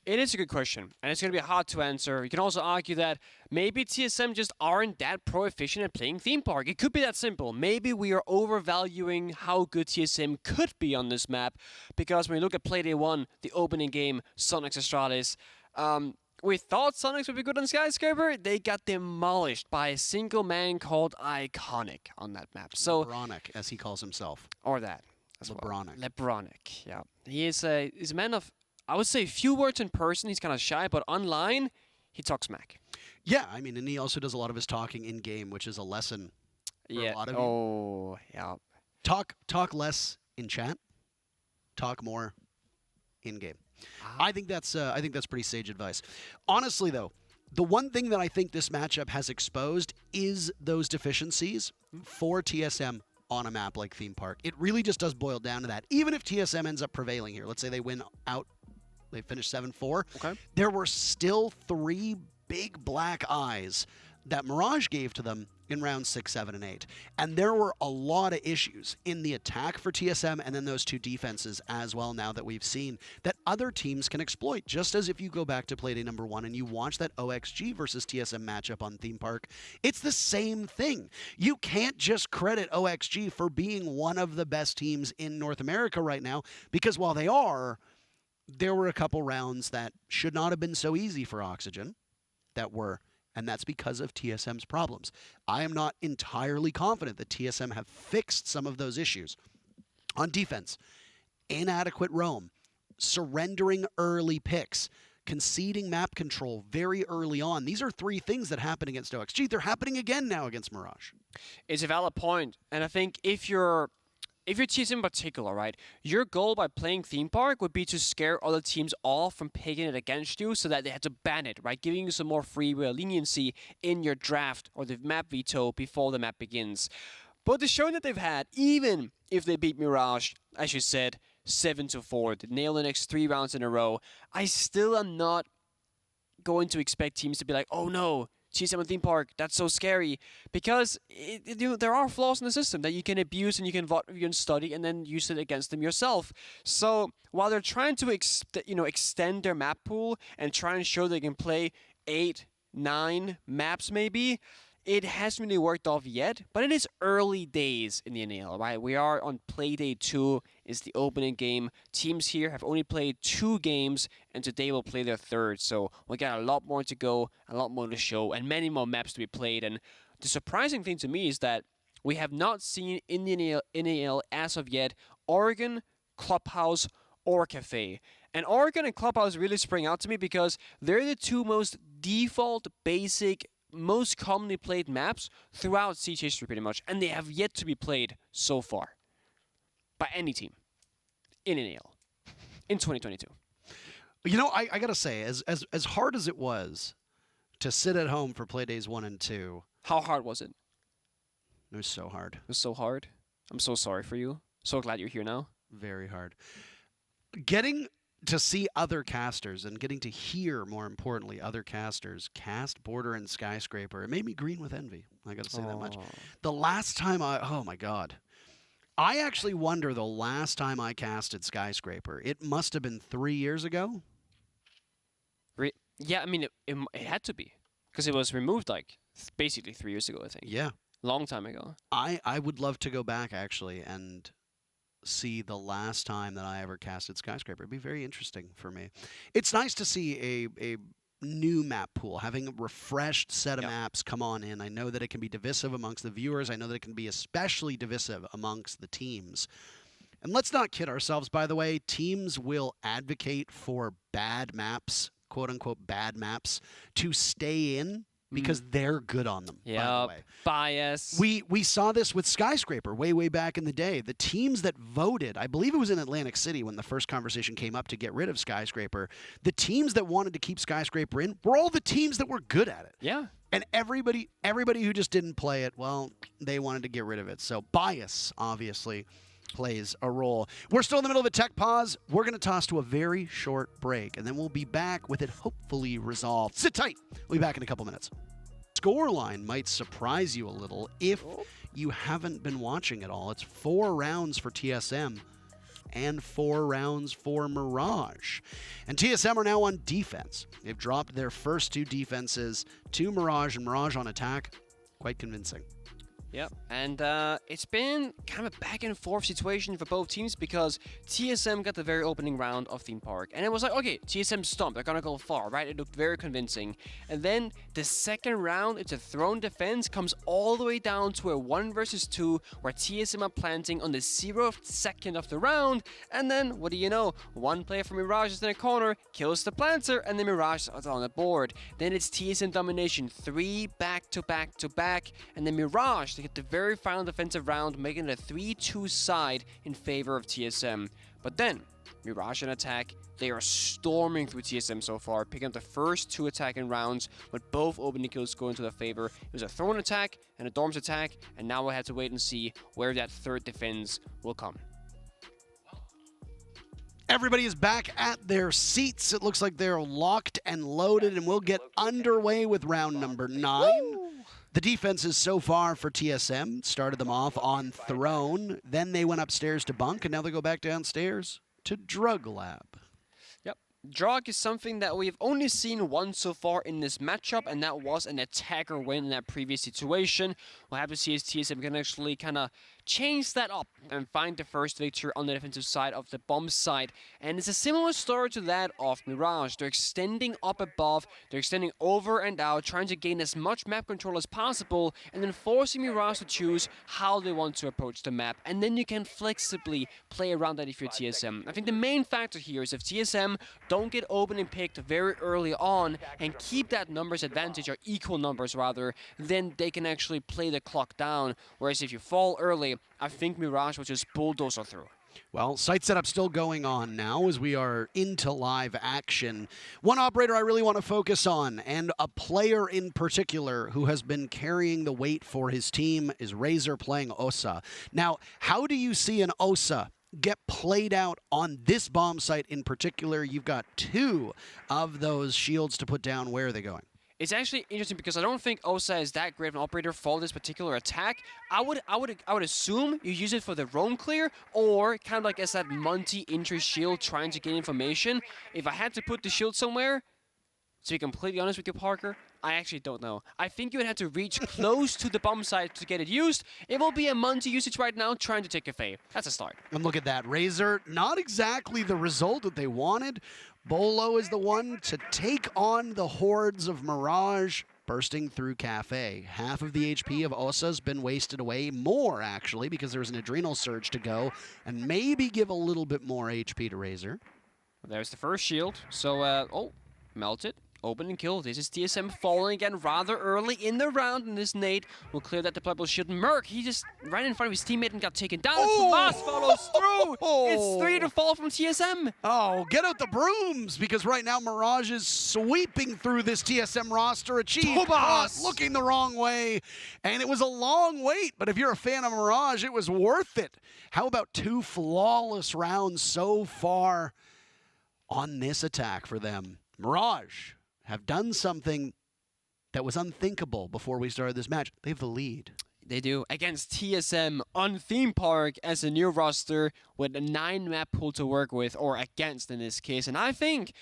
It is a good question, and it's going to be hard to answer. You can also argue that maybe TSM just aren't that pro-efficient at playing Theme Park. It could be that simple. Maybe we are overvaluing how good TSM could be on this map, because when you look at Playday 1, the opening game, Sonics Astralis, we thought Sonics would be good on Skyscraper. They got demolished by a single man called Iconic on that map. So Lebronic, as he calls himself. Or that. Lebronic. Lebronic, yeah. He's a man of, I would say, few words in person. He's kind of shy, but online, he talks smack. Yeah, I mean, and he also does a lot of his talking in-game, which is a lesson a lot of you. Oh, yeah. Talk less in chat. Talk more in game. I think that's pretty sage advice. Honestly, though, the one thing that I think this matchup has exposed is those deficiencies for TSM on a map like Theme Park. It really just does boil down to that. Even if TSM ends up prevailing here, let's say they win out, they finish 7-4. Okay. There were still 3 big black eyes that Mirage gave to them in rounds 6, 7, and 8. And there were a lot of issues in the attack for TSM and then those 2 defenses as well now that we've seen that other teams can exploit. Just as if you go back to Playday number 1 and you watch that OXG versus TSM matchup on Theme Park, it's the same thing. You can't just credit OXG for being one of the best teams in North America right now, because while they are, there were a couple rounds that should not have been so easy for Oxygen that were. And that's because of TSM's problems. I am not entirely confident that TSM have fixed some of those issues. On defense, inadequate roam, surrendering early picks, conceding map control very early on. These are 3 things that happen against OXG. They're happening again now against Mirage. It's a valid point. And I think if you're TSM in particular, right, your goal by playing Theme Park would be to scare other teams off from picking it against you so that they had to ban it, right, giving you some more free will, leniency in your draft or the map veto before the map begins. But the showing that they've had, even if they beat Mirage, as you said, 7-4, they nail the next 3 rounds in a row, I still am not going to expect teams to be like, oh no, TSM Theme Park, that's so scary, because there are flaws in the system that you can abuse and you can study and then use it against them yourself. So while they're trying to extend their map pool and try and show they can play 8, 9 maps maybe, it hasn't really worked off yet, but it is early days in the NAL, right? We are on Playday 2, is the opening game. Teams here have only played 2 games, and today will play their 3rd. So we got a lot more to go, a lot more to show, and many more maps to be played. And the surprising thing to me is that we have not seen in the NAL as of yet Oregon, Clubhouse, or Cafe. And Oregon and Clubhouse really spring out to me because they're the 2 most default, basic, most commonly played maps throughout Siege history pretty much, and they have yet to be played so far by any team in NAL in 2022. You know, I gotta say, as hard as it was to sit at home for Playdays 1 and 2, how hard was it? It was so hard. It was so hard. I'm so sorry for you. So glad you're here now. Very hard. Getting to see other casters and getting to hear, more importantly, other casters cast Border and Skyscraper, it made me green with envy. I got to say that much. The last time oh my God. I actually wonder the last time I casted Skyscraper. It must have been 3 years ago. Yeah, I mean, it had to be, because it was removed like basically 3 years ago, I think. Yeah. Long time ago. I would love to go back, actually, and see the last time that I ever casted Skyscraper. It'd be very interesting for me. It's nice to see a new map pool, having a refreshed set of maps come on in. I know that it can be divisive amongst the viewers. I know that it can be especially divisive amongst the teams. And let's not kid ourselves, by the way. Teams will advocate for bad maps, quote-unquote bad maps, to stay in because they're good on them, by the way. Bias. We saw this with Skyscraper way back in the day. The teams that voted, I believe it was in Atlantic City when the first conversation came up to get rid of Skyscraper, the teams that wanted to keep Skyscraper in were all the teams that were good at it. Yeah. And everybody who just didn't play it, well, they wanted to get rid of it. So bias, obviously, plays a role. We're still in the middle of a tech pause. We're going to toss to a very short break, and then we'll be back with it hopefully resolved. Sit tight. We'll be back in a couple minutes. Scoreline might surprise you a little if you haven't been watching it all. It's 4 rounds for TSM and 4 rounds for Mirage. And TSM are now on defense. They've dropped their first 2 defenses to Mirage, and Mirage on attack. Quite convincing. Yep, and it's been kind of a back and forth situation for both teams because TSM got the very opening round of Theme Park, and it was like, okay, TSM stumped, they're gonna go far, right? It looked very convincing. And then the second round, it's a throne defense, comes all the way down to a 1 versus 2, where TSM are planting on the 0th second of the round, and then, what do you know, one player from Mirage is in a corner, kills the planter, and the Mirage is on the board. Then it's TSM domination, 3 back to back to back, and then Mirage, to get the very final defensive round, making it a 3-2 side in favor of TSM. But then, Mirage and Attack, they are storming through TSM so far, picking up the first 2 attacking rounds, with both opening kills going to their favor. It was a Throne attack and a Dorms attack, and now we'll have to wait and see where that third defense will come. Everybody is back at their seats. It looks like they're locked and loaded, and we'll get underway with round number 9. Woo! The defenses so far for TSM started them off on Throne, then they went upstairs to Bunk, and now they go back downstairs to Drug Lab. Drug is something that we've only seen once so far in this matchup, and that was an attacker win in that previous situation. We'll have to see if TSM can actually kind of change that up and find the first victory on the defensive side of the bomb side. And it's a similar story to that of Mirage. They're extending up above, they're extending over and out, trying to gain as much map control as possible, and then forcing Mirage to choose how they want to approach the map. And then you can flexibly play around that if you're TSM. I think the main factor here is if TSM don't get open and picked very early on and keep that numbers advantage, or equal numbers rather, then they can actually play the clock down. Whereas if you fall early, I think Mirage will just bulldozer through. Well, site setup still going on now as we are into live action. One operator I really want to focus on, and a player in particular who has been carrying the weight for his team, is Razor playing Osa. Now, how do you see an Osa get played out on this bomb site in particular? You've got 2 of those shields to put down. Where are they going? It's actually interesting because I don't think Osa is that great of an operator for this particular attack. I would assume you use it for the roam clear, or kind of like as that multi-entry shield trying to gain information. If I had to put the shield somewhere, to be completely honest with you, Parker, I actually don't know. I think you would have to reach close to the bomb site to get it used. It will be a Monty usage right now, trying to take a fade. That's a start. And look at that. Razor, not exactly the result that they wanted. Bolo is the one to take on the hordes of Mirage bursting through Cafe. Half of the HP of Osa's been wasted away. More, actually, because there's an adrenal surge to go. And maybe give a little bit more HP to Razor. There's the first shield. So, oh, melted. Open and kill. This is TSM falling again rather early in the round, and this nade will clear that deployable shield. Merc, he just ran in front of his teammate and got taken down. Tomas follows through. It's 3 to fall from TSM. Oh, get out the brooms, because right now Mirage is sweeping through this TSM roster. Achieved, looking the wrong way, and it was a long wait, but if you're a fan of Mirage, it was worth it. How about 2 flawless rounds so far on this attack for them? Mirage have done something that was unthinkable before we started this match. They have the lead. They do, against TSM on Theme Park as a new roster with a 9-map pool to work with, or against in this case. And I think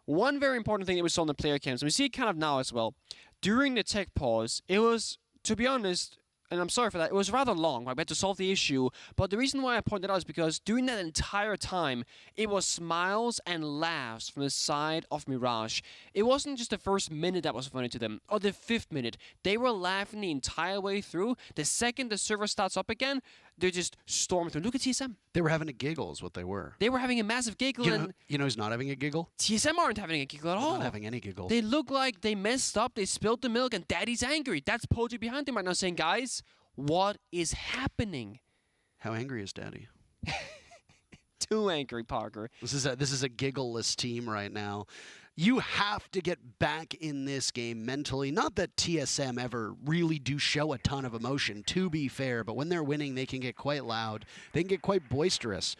one very important thing that we saw in the player cams, and we see it kind of now as well, during the tech pause, it was, to be honest, and I'm sorry for that, it was rather long, right? We had to solve the issue, but the reason why I pointed out is because during that entire time, it was smiles and laughs from the side of Mirage. It wasn't just the first minute that was funny to them, or the 5th minute. They were laughing the entire way through. The second the server starts up again, they just storm through. Look at TSM. They were having a giggle is what they were. They were having a massive giggle. You know who's not having a giggle? TSM aren't having a giggle at all. Not having any giggles. They look like they messed up, they spilled the milk, and Daddy's angry. That's Poti behind them right now saying, guys, what is happening? How angry is Daddy? Too angry, Parker. This is a giggleless team right now. You have to get back in this game mentally. Not that TSM ever really do show a ton of emotion, to be fair, but when they're winning, they can get quite loud. They can get quite boisterous.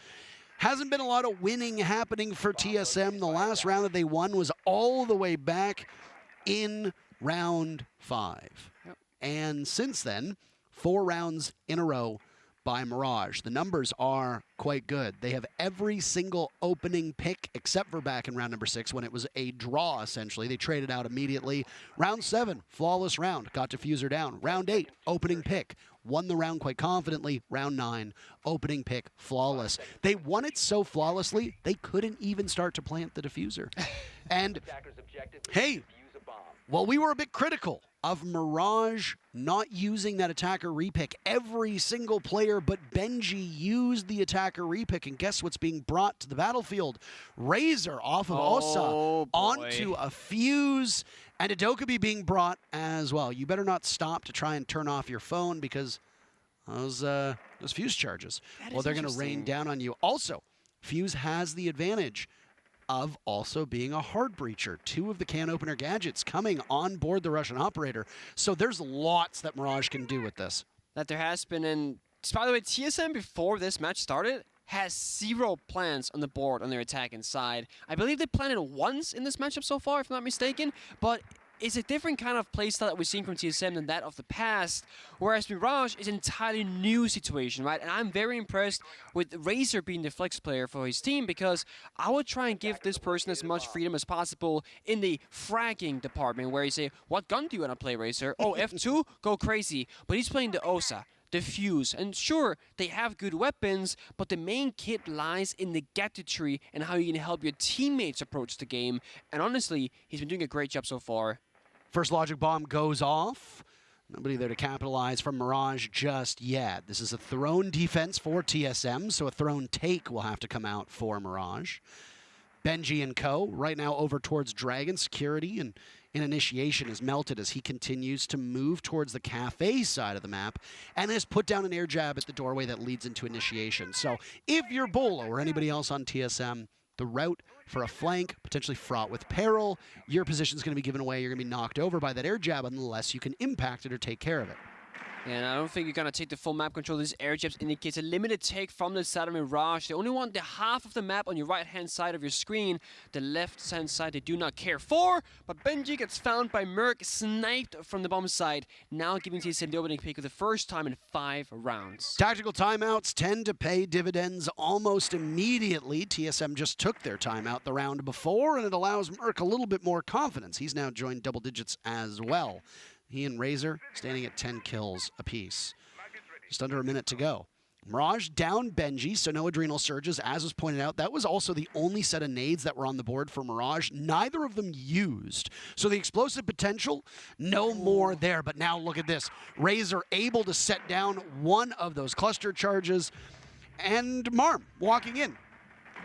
Hasn't been a lot of winning happening for TSM. The last round that they won was all the way back in round 5. Yep. And since then, 4 rounds in a row by Mirage. The numbers are quite good. They have every single opening pick except for back in round number 6 when it was a draw, essentially. They traded out immediately. Round 7, flawless round. Got Diffuser down. Round 8, opening pick. Won the round quite confidently. Round 9, opening pick, flawless. They won it so flawlessly, they couldn't even start to plant the Diffuser. And, hey, well, we were a bit critical of Mirage not using that attacker repick. Every single player but Benji used the attacker repick, and guess what's being brought to the battlefield? Razor off of Osa onto a fuse, and a Dokkaebi being brought as well. You better not stop to try and turn off your phone, because those fuse charges. Well, they're going to rain down on you. Also, Fuse has the advantage of also being a hard breacher. 2 of the can opener gadgets coming on board the Russian operator. So there's lots that Mirage can do with this. That there has been, and by the way, TSM before this match started has 0 plans on the board on their attacking side. I believe they planned it once in this matchup so far, if I'm not mistaken, but it's a different kind of playstyle that we've seen from TSM than that of the past, whereas Mirage is an entirely new situation, right? And I'm very impressed with Razor being the flex player for his team, because I would try and give this person as much freedom as possible in the fragging department, where you say, what gun do you want to play, Razor? Oh, F2? Go crazy. But he's playing the OSA, the Fuse, and sure, they have good weapons, but the main kit lies in the gadgetry and how you can help your teammates approach the game, and honestly, he's been doing a great job so far. First logic bomb goes off. Nobody there to capitalize from Mirage just yet. This is a throne defense for TSM, so a throne take will have to come out for Mirage. Benji and co. right now over towards Dragon security, and in initiation is melted as he continues to move towards the cafe side of the map and has put down an air jab at the doorway that leads into initiation. So if you're Bolo or anybody else on TSM, the route for a flank, potentially fraught with peril, your position's going to be given away. You're going to be knocked over by that air jab unless you can impact it or take care of it. And I don't think you're going to take the full map control. This air jabs indicates a limited take from the side of Mirage. They only want the half of the map on your right-hand side of your screen. The left-hand side they do not care for. But Benji gets found by Merc, sniped from the bomb side. Now giving TSM the opening pick for the first time in 5 rounds. Tactical timeouts tend to pay dividends almost immediately. TSM just took their timeout the round before, and it allows Merc a little bit more confidence. He's now joined double digits as well. He and Razor standing at 10 kills apiece. Just under a minute to go. Mirage down Benji, so no adrenal surges, as was pointed out. That was also the only set of nades that were on the board for Mirage. Neither of them used. So the explosive potential, no more there. But now look at this. Razor able to set down one of those cluster charges. And Marm walking in,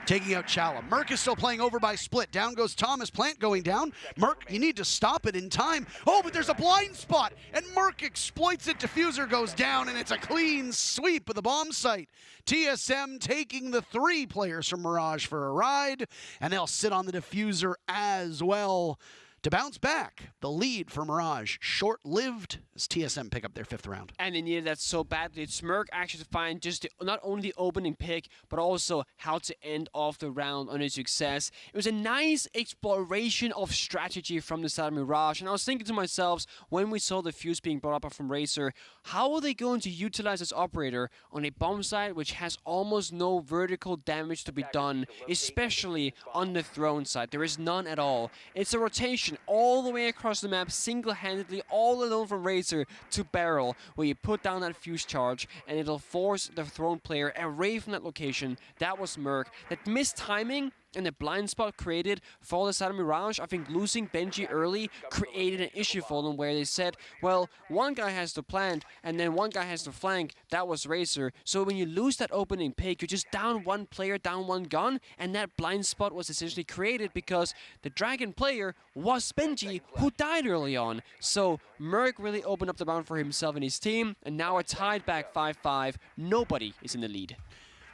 taking out Chala. Merc is still playing over by split. Down goes Thomas. Plant going down. Merc, you need to stop it in time. Oh, but there's a blind spot, and Merc exploits it. Diffuser goes down, and it's a clean sweep of the bomb site. TSM taking the 3 players from Mirage for a ride, and they'll sit on the Diffuser as well to bounce back. The lead for Mirage short-lived as TSM pick up their 5th round. And they needed that so badly. It's Merc actually to find just not only the opening pick, but also how to end off the round on a success. It was a nice exploration of strategy from the side of Mirage. And I was thinking to myself, when we saw the Fuse being brought up from Razor, how are they going to utilize this operator on a bomb site which has almost no vertical damage to be done, especially on the throne side? There is none at all. It's a rotation all the way across the map, single-handedly, all alone from Razor to barrel, where you put down that fuse charge, and it'll force the throne player away from that location. That was Merc. That missed timing and the blind spot created for the side of Mirage, I think losing Benji early created an issue for them, where they said, well, one guy has to plant and then one guy has to flank. That was Razor. So when you lose that opening pick, you're just down one player, down one gun, and that blind spot was essentially created because the Dragon player was Benji, who died early on. So Merc really opened up the round for himself and his team, and now a tied back 5-5. Nobody is in the lead.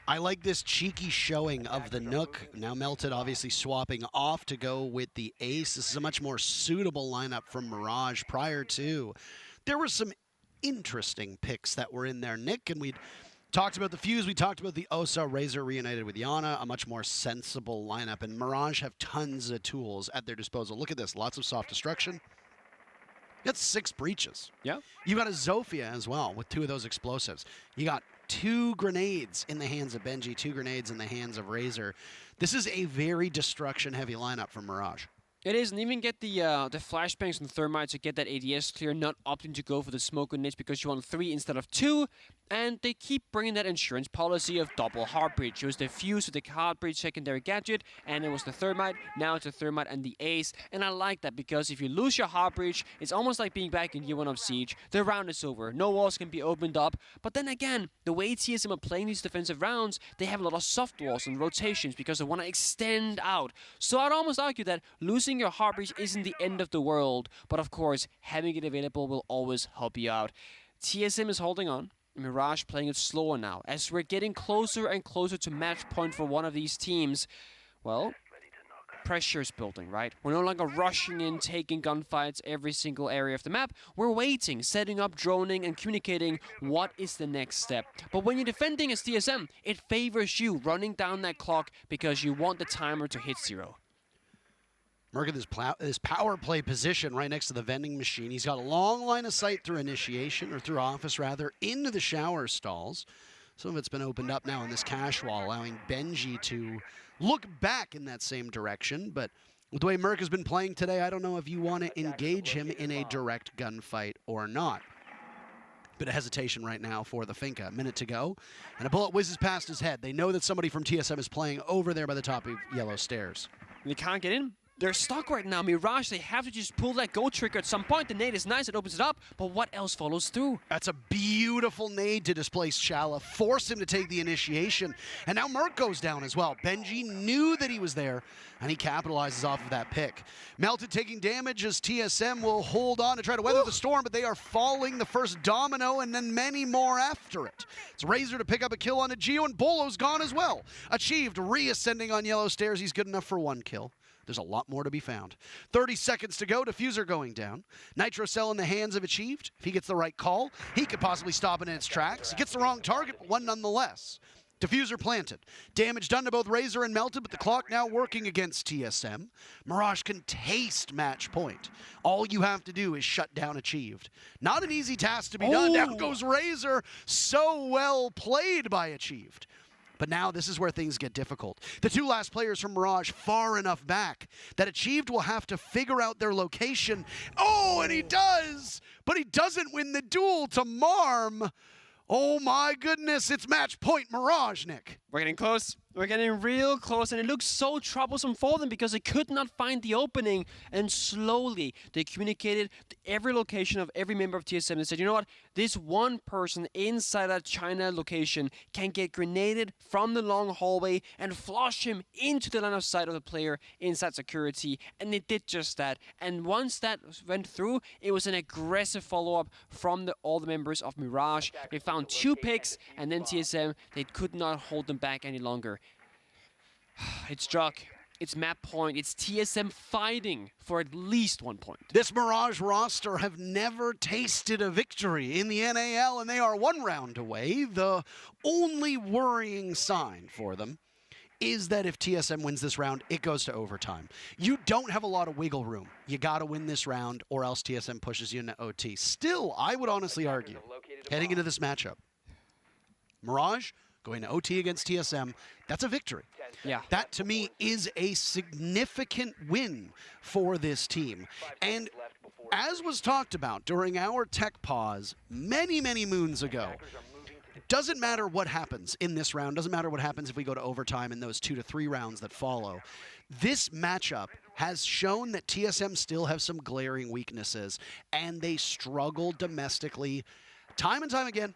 I like this cheeky showing of the Nook. Now Melted obviously swapping off to go with the Ace. This is a much more suitable lineup from Mirage prior to. There were some interesting picks that were in there, Nick, and we'd talked about the Fuse, we talked about the Osa, Razor reunited with Yana, a much more sensible lineup, and Mirage have tons of tools at their disposal. Look at this, lots of soft destruction. You got 6 breaches. Yeah. You got a Zofia as well with 2 of those explosives. You got 2 grenades in the hands of Benji, 2 grenades in the hands of Razor. This is a very destruction-heavy lineup from Mirage. It is, and even get the flashbangs and thermite to get that ADS clear, not opting to go for the smoke grenades because you want 3 instead of 2. And they keep bringing that insurance policy of double hard breach. It was the Fuse with the hard breach secondary gadget, and it was the thermite. Now it's the thermite and the Ace. And I like that because if you lose your hard breach, it's almost like being back in year 1 of Siege. The round is over. No walls can be opened up. But then again, the way TSM are playing these defensive rounds, they have a lot of soft walls and rotations because they want to extend out. So I'd almost argue that losing your hard breach isn't the end of the world. But of course, having it available will always help you out. TSM is holding on. Mirage playing it slower now. As we're getting closer and closer to match point for one of these teams, well, pressure is building, right? We're no longer rushing in, taking gunfights every single area of the map. We're waiting, setting up, droning, and communicating what is the next step. But when you're defending as TSM, it favors you running down that clock because you want the timer to hit 0. Merc at this power play position right next to the vending machine. He's got a long line of sight through initiation, or through office rather, into the shower stalls. Some of it's been opened up now in this cash wall, allowing Benji to look back in that same direction. But with the way Merc has been playing today, I don't know if you want to engage him in a direct gunfight or not. Bit of hesitation right now for the Finka. A minute to go, and a bullet whizzes past his head. They know that somebody from TSM is playing over there by the top of yellow stairs. They can't get in. They're stuck right now. Mirage, they have to just pull that go trigger at some point. The nade is nice, it opens it up, but what else follows through? That's a beautiful nade to displace Chala, force him to take the initiation, and now Merc goes down as well. Benji knew that he was there, and he capitalizes off of that pick. Melted taking damage as TSM will hold on to try to weather the storm, but they are falling. The first domino, and then many more after it. It's Razor to pick up a kill on a Geo, and Bolo's gone as well. Achieved, reascending on yellow stairs. He's good enough for 1 kill. There's a lot more to be found. 30 seconds to go. Diffuser going down. Nitro Cell in the hands of Achieved. If he gets the right call, he could possibly stop it in its tracks. He gets the wrong target, but one nonetheless. Diffuser planted. Damage done to both Razor and Melted, but the clock now working against TSM. Mirage can taste match point. All you have to do is shut down Achieved. Not an easy task to be done. Down goes Razor. So well played by Achieved. But now this is where things get difficult. The 2 last players from Mirage far enough back that Achieved will have to figure out their location. Oh, and he does! But he doesn't win the duel to Marm. Oh my goodness, it's match point Mirage, Nick. We're getting close. We're getting real close, and it looks so troublesome for them because they could not find the opening. And slowly, they communicated to every location of every member of TSM and said, you know what? This one person inside that China location can get grenaded from the long hallway and flush him into the line of sight of the player inside security. And they did just that. And once that went through, it was an aggressive follow-up from all the members of Mirage. They found 2 picks, and then TSM, they could not hold them back any longer. It's Druck, it's map point, it's TSM fighting for at least 1 point. This Mirage roster have never tasted a victory in the NAL, and they are 1 round away. The only worrying sign for them is that if TSM wins this round, it goes to overtime. You don't have a lot of wiggle room. You got to win this round, or else TSM pushes you into OT. Still, I would honestly argue, heading into this matchup, Mirage going to OT against TSM, that's a victory. Yeah. That, to me, is a significant win for this team. And as was talked about during our tech pause many, many moons ago, doesn't matter what happens in this round, doesn't matter what happens if we go to overtime in those 2 to 3 rounds that follow. This matchup has shown that TSM still have some glaring weaknesses, and they struggle domestically time and time again.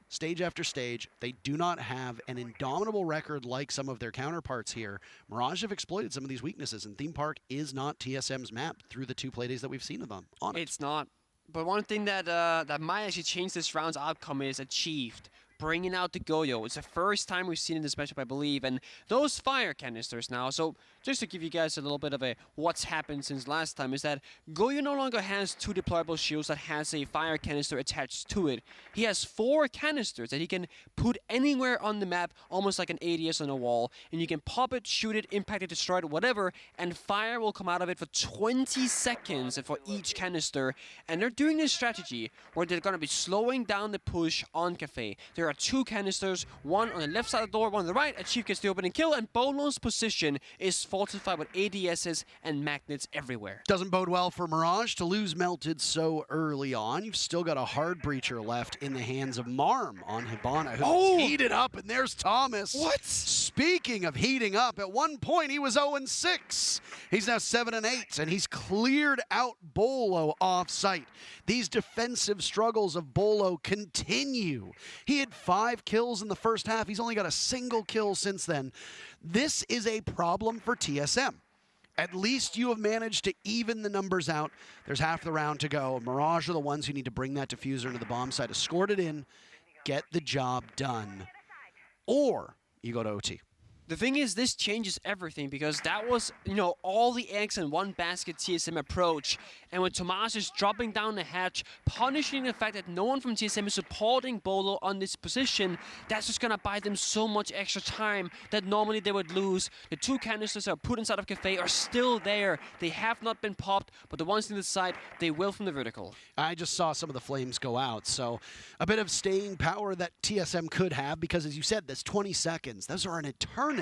Stage after stage, they do not have an indomitable record like some of their counterparts here. Mirage have exploited some of these weaknesses, and Theme Park is not TSM's map through the 2 playdays that we've seen of them on it. It's not. But one thing that that might actually change this round's outcome is Achieved. Bringing out the Goyo. It's the first time we've seen in this matchup, I believe, and those fire canisters now. So just to give you guys a little bit of a what's happened since last time is that Goyo no longer has 2 deployable shields that has a fire canister attached to it. He has 4 canisters that he can put anywhere on the map, almost like an ADS on a wall, and you can pop it, shoot it, impact it, destroy it, whatever, and fire will come out of it for 20 seconds for each canister. And they're doing this strategy where they're going to be slowing down the push on Cafe. There are 2 canisters, one on the left side of the door, one on the right. Achieve gets the opening kill, and Bolo's position is fortified with ADSs and magnets everywhere. Doesn't bode well for Mirage to lose Melted so early on. You've still got a hard breacher left in the hands of Marm on Hibana, who's heated up, and there's Thomas. What? Speaking of heating up, at one point he was 0-6. He's now 7-8, and he's cleared out Bolo off site. These defensive struggles of Bolo continue. He had 5 kills in the first half. He's only got a single kill since then. This is a problem for TSM. At least you have managed to even the numbers out. There's half the round to go. Mirage are the ones who need to bring that diffuser into the bomb site, escort it in, get the job done, or you go to OT. The thing is, this changes everything because that was, all the eggs in one basket TSM approach. And when Tomas is dropping down the hatch, punishing the fact that no one from TSM is supporting Bolo on this position, that's just going to buy them so much extra time that normally they would lose. The 2 canisters that are put inside of Cafe are still there. They have not been popped, but the ones in the side, they will from the vertical. I just saw some of the flames go out, so a bit of staying power that TSM could have because, as you said, that's 20 seconds. Those are an eternity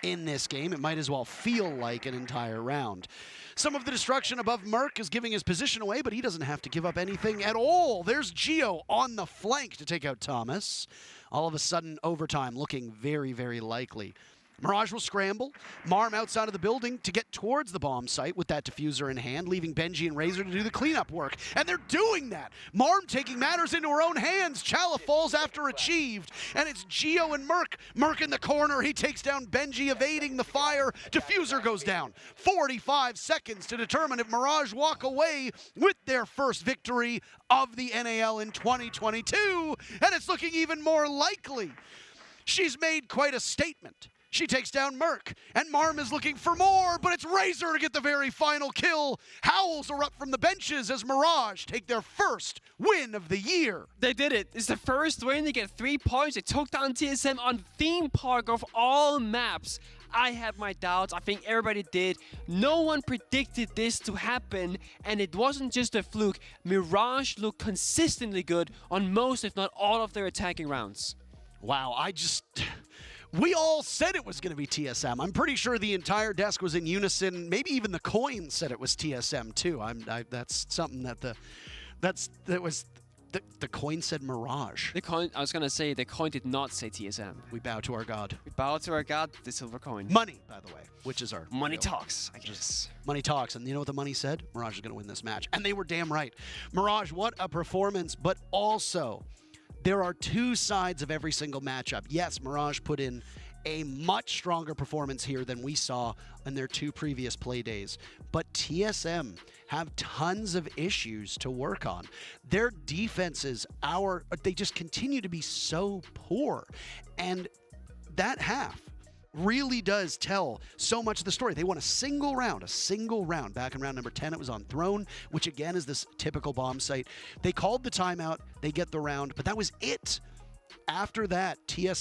in this game. It might as well feel like an entire round. Some of the destruction above Merc is giving his position away, but he doesn't have to give up anything at all. There's Geo on the flank to take out Thomas. All of a sudden, overtime looking very, very likely. Mirage will scramble. Marm outside of the building to get towards the bomb site with that diffuser in hand, leaving Benji and Razor to do the cleanup work. And they're doing that. Marm taking matters into her own hands. Chala falls after achieved. And it's Geo and Merc. Merc in the corner. He takes down Benji, evading the fire. Diffuser goes down. 45 seconds to determine if Mirage walk away with their first victory of the NAL in 2022. And it's looking even more likely. She's made quite a statement. She takes down Merc, and Marm is looking for more, but it's Razor to get the very final kill. Howls erupt from the benches as Mirage take their first win of the year. They did it. It's the first win. They get 3 points. They took down TSM on theme park of all maps. I had my doubts. I think everybody did. No one predicted this to happen, and it wasn't just a fluke. Mirage looked consistently good on most, if not all, of their attacking rounds. Wow, we all said it was going to be TSM. I'm pretty sure the entire desk was in unison. Maybe even the coin said it was TSM too. That's something that the coin said Mirage. The coin. I was gonna say the coin did not say TSM. We bow to our god. We bow to our god, the silver coin. Money, by the way, which is our money talks. I guess money talks, and you know what the money said? Mirage is going to win this match, and they were damn right. Mirage, what a performance! But also, there are 2 sides of every single matchup. Yes, Mirage put in a much stronger performance here than we saw in their 2 previous play days. But TSM have tons of issues to work on. Their defenses, they just continue to be so poor. And that half really does tell so much of the story. They won a single round. Back in round number 10, it was on Throne, which again is this typical bomb site. They called the timeout, they get the round, but that was it. After that, TSM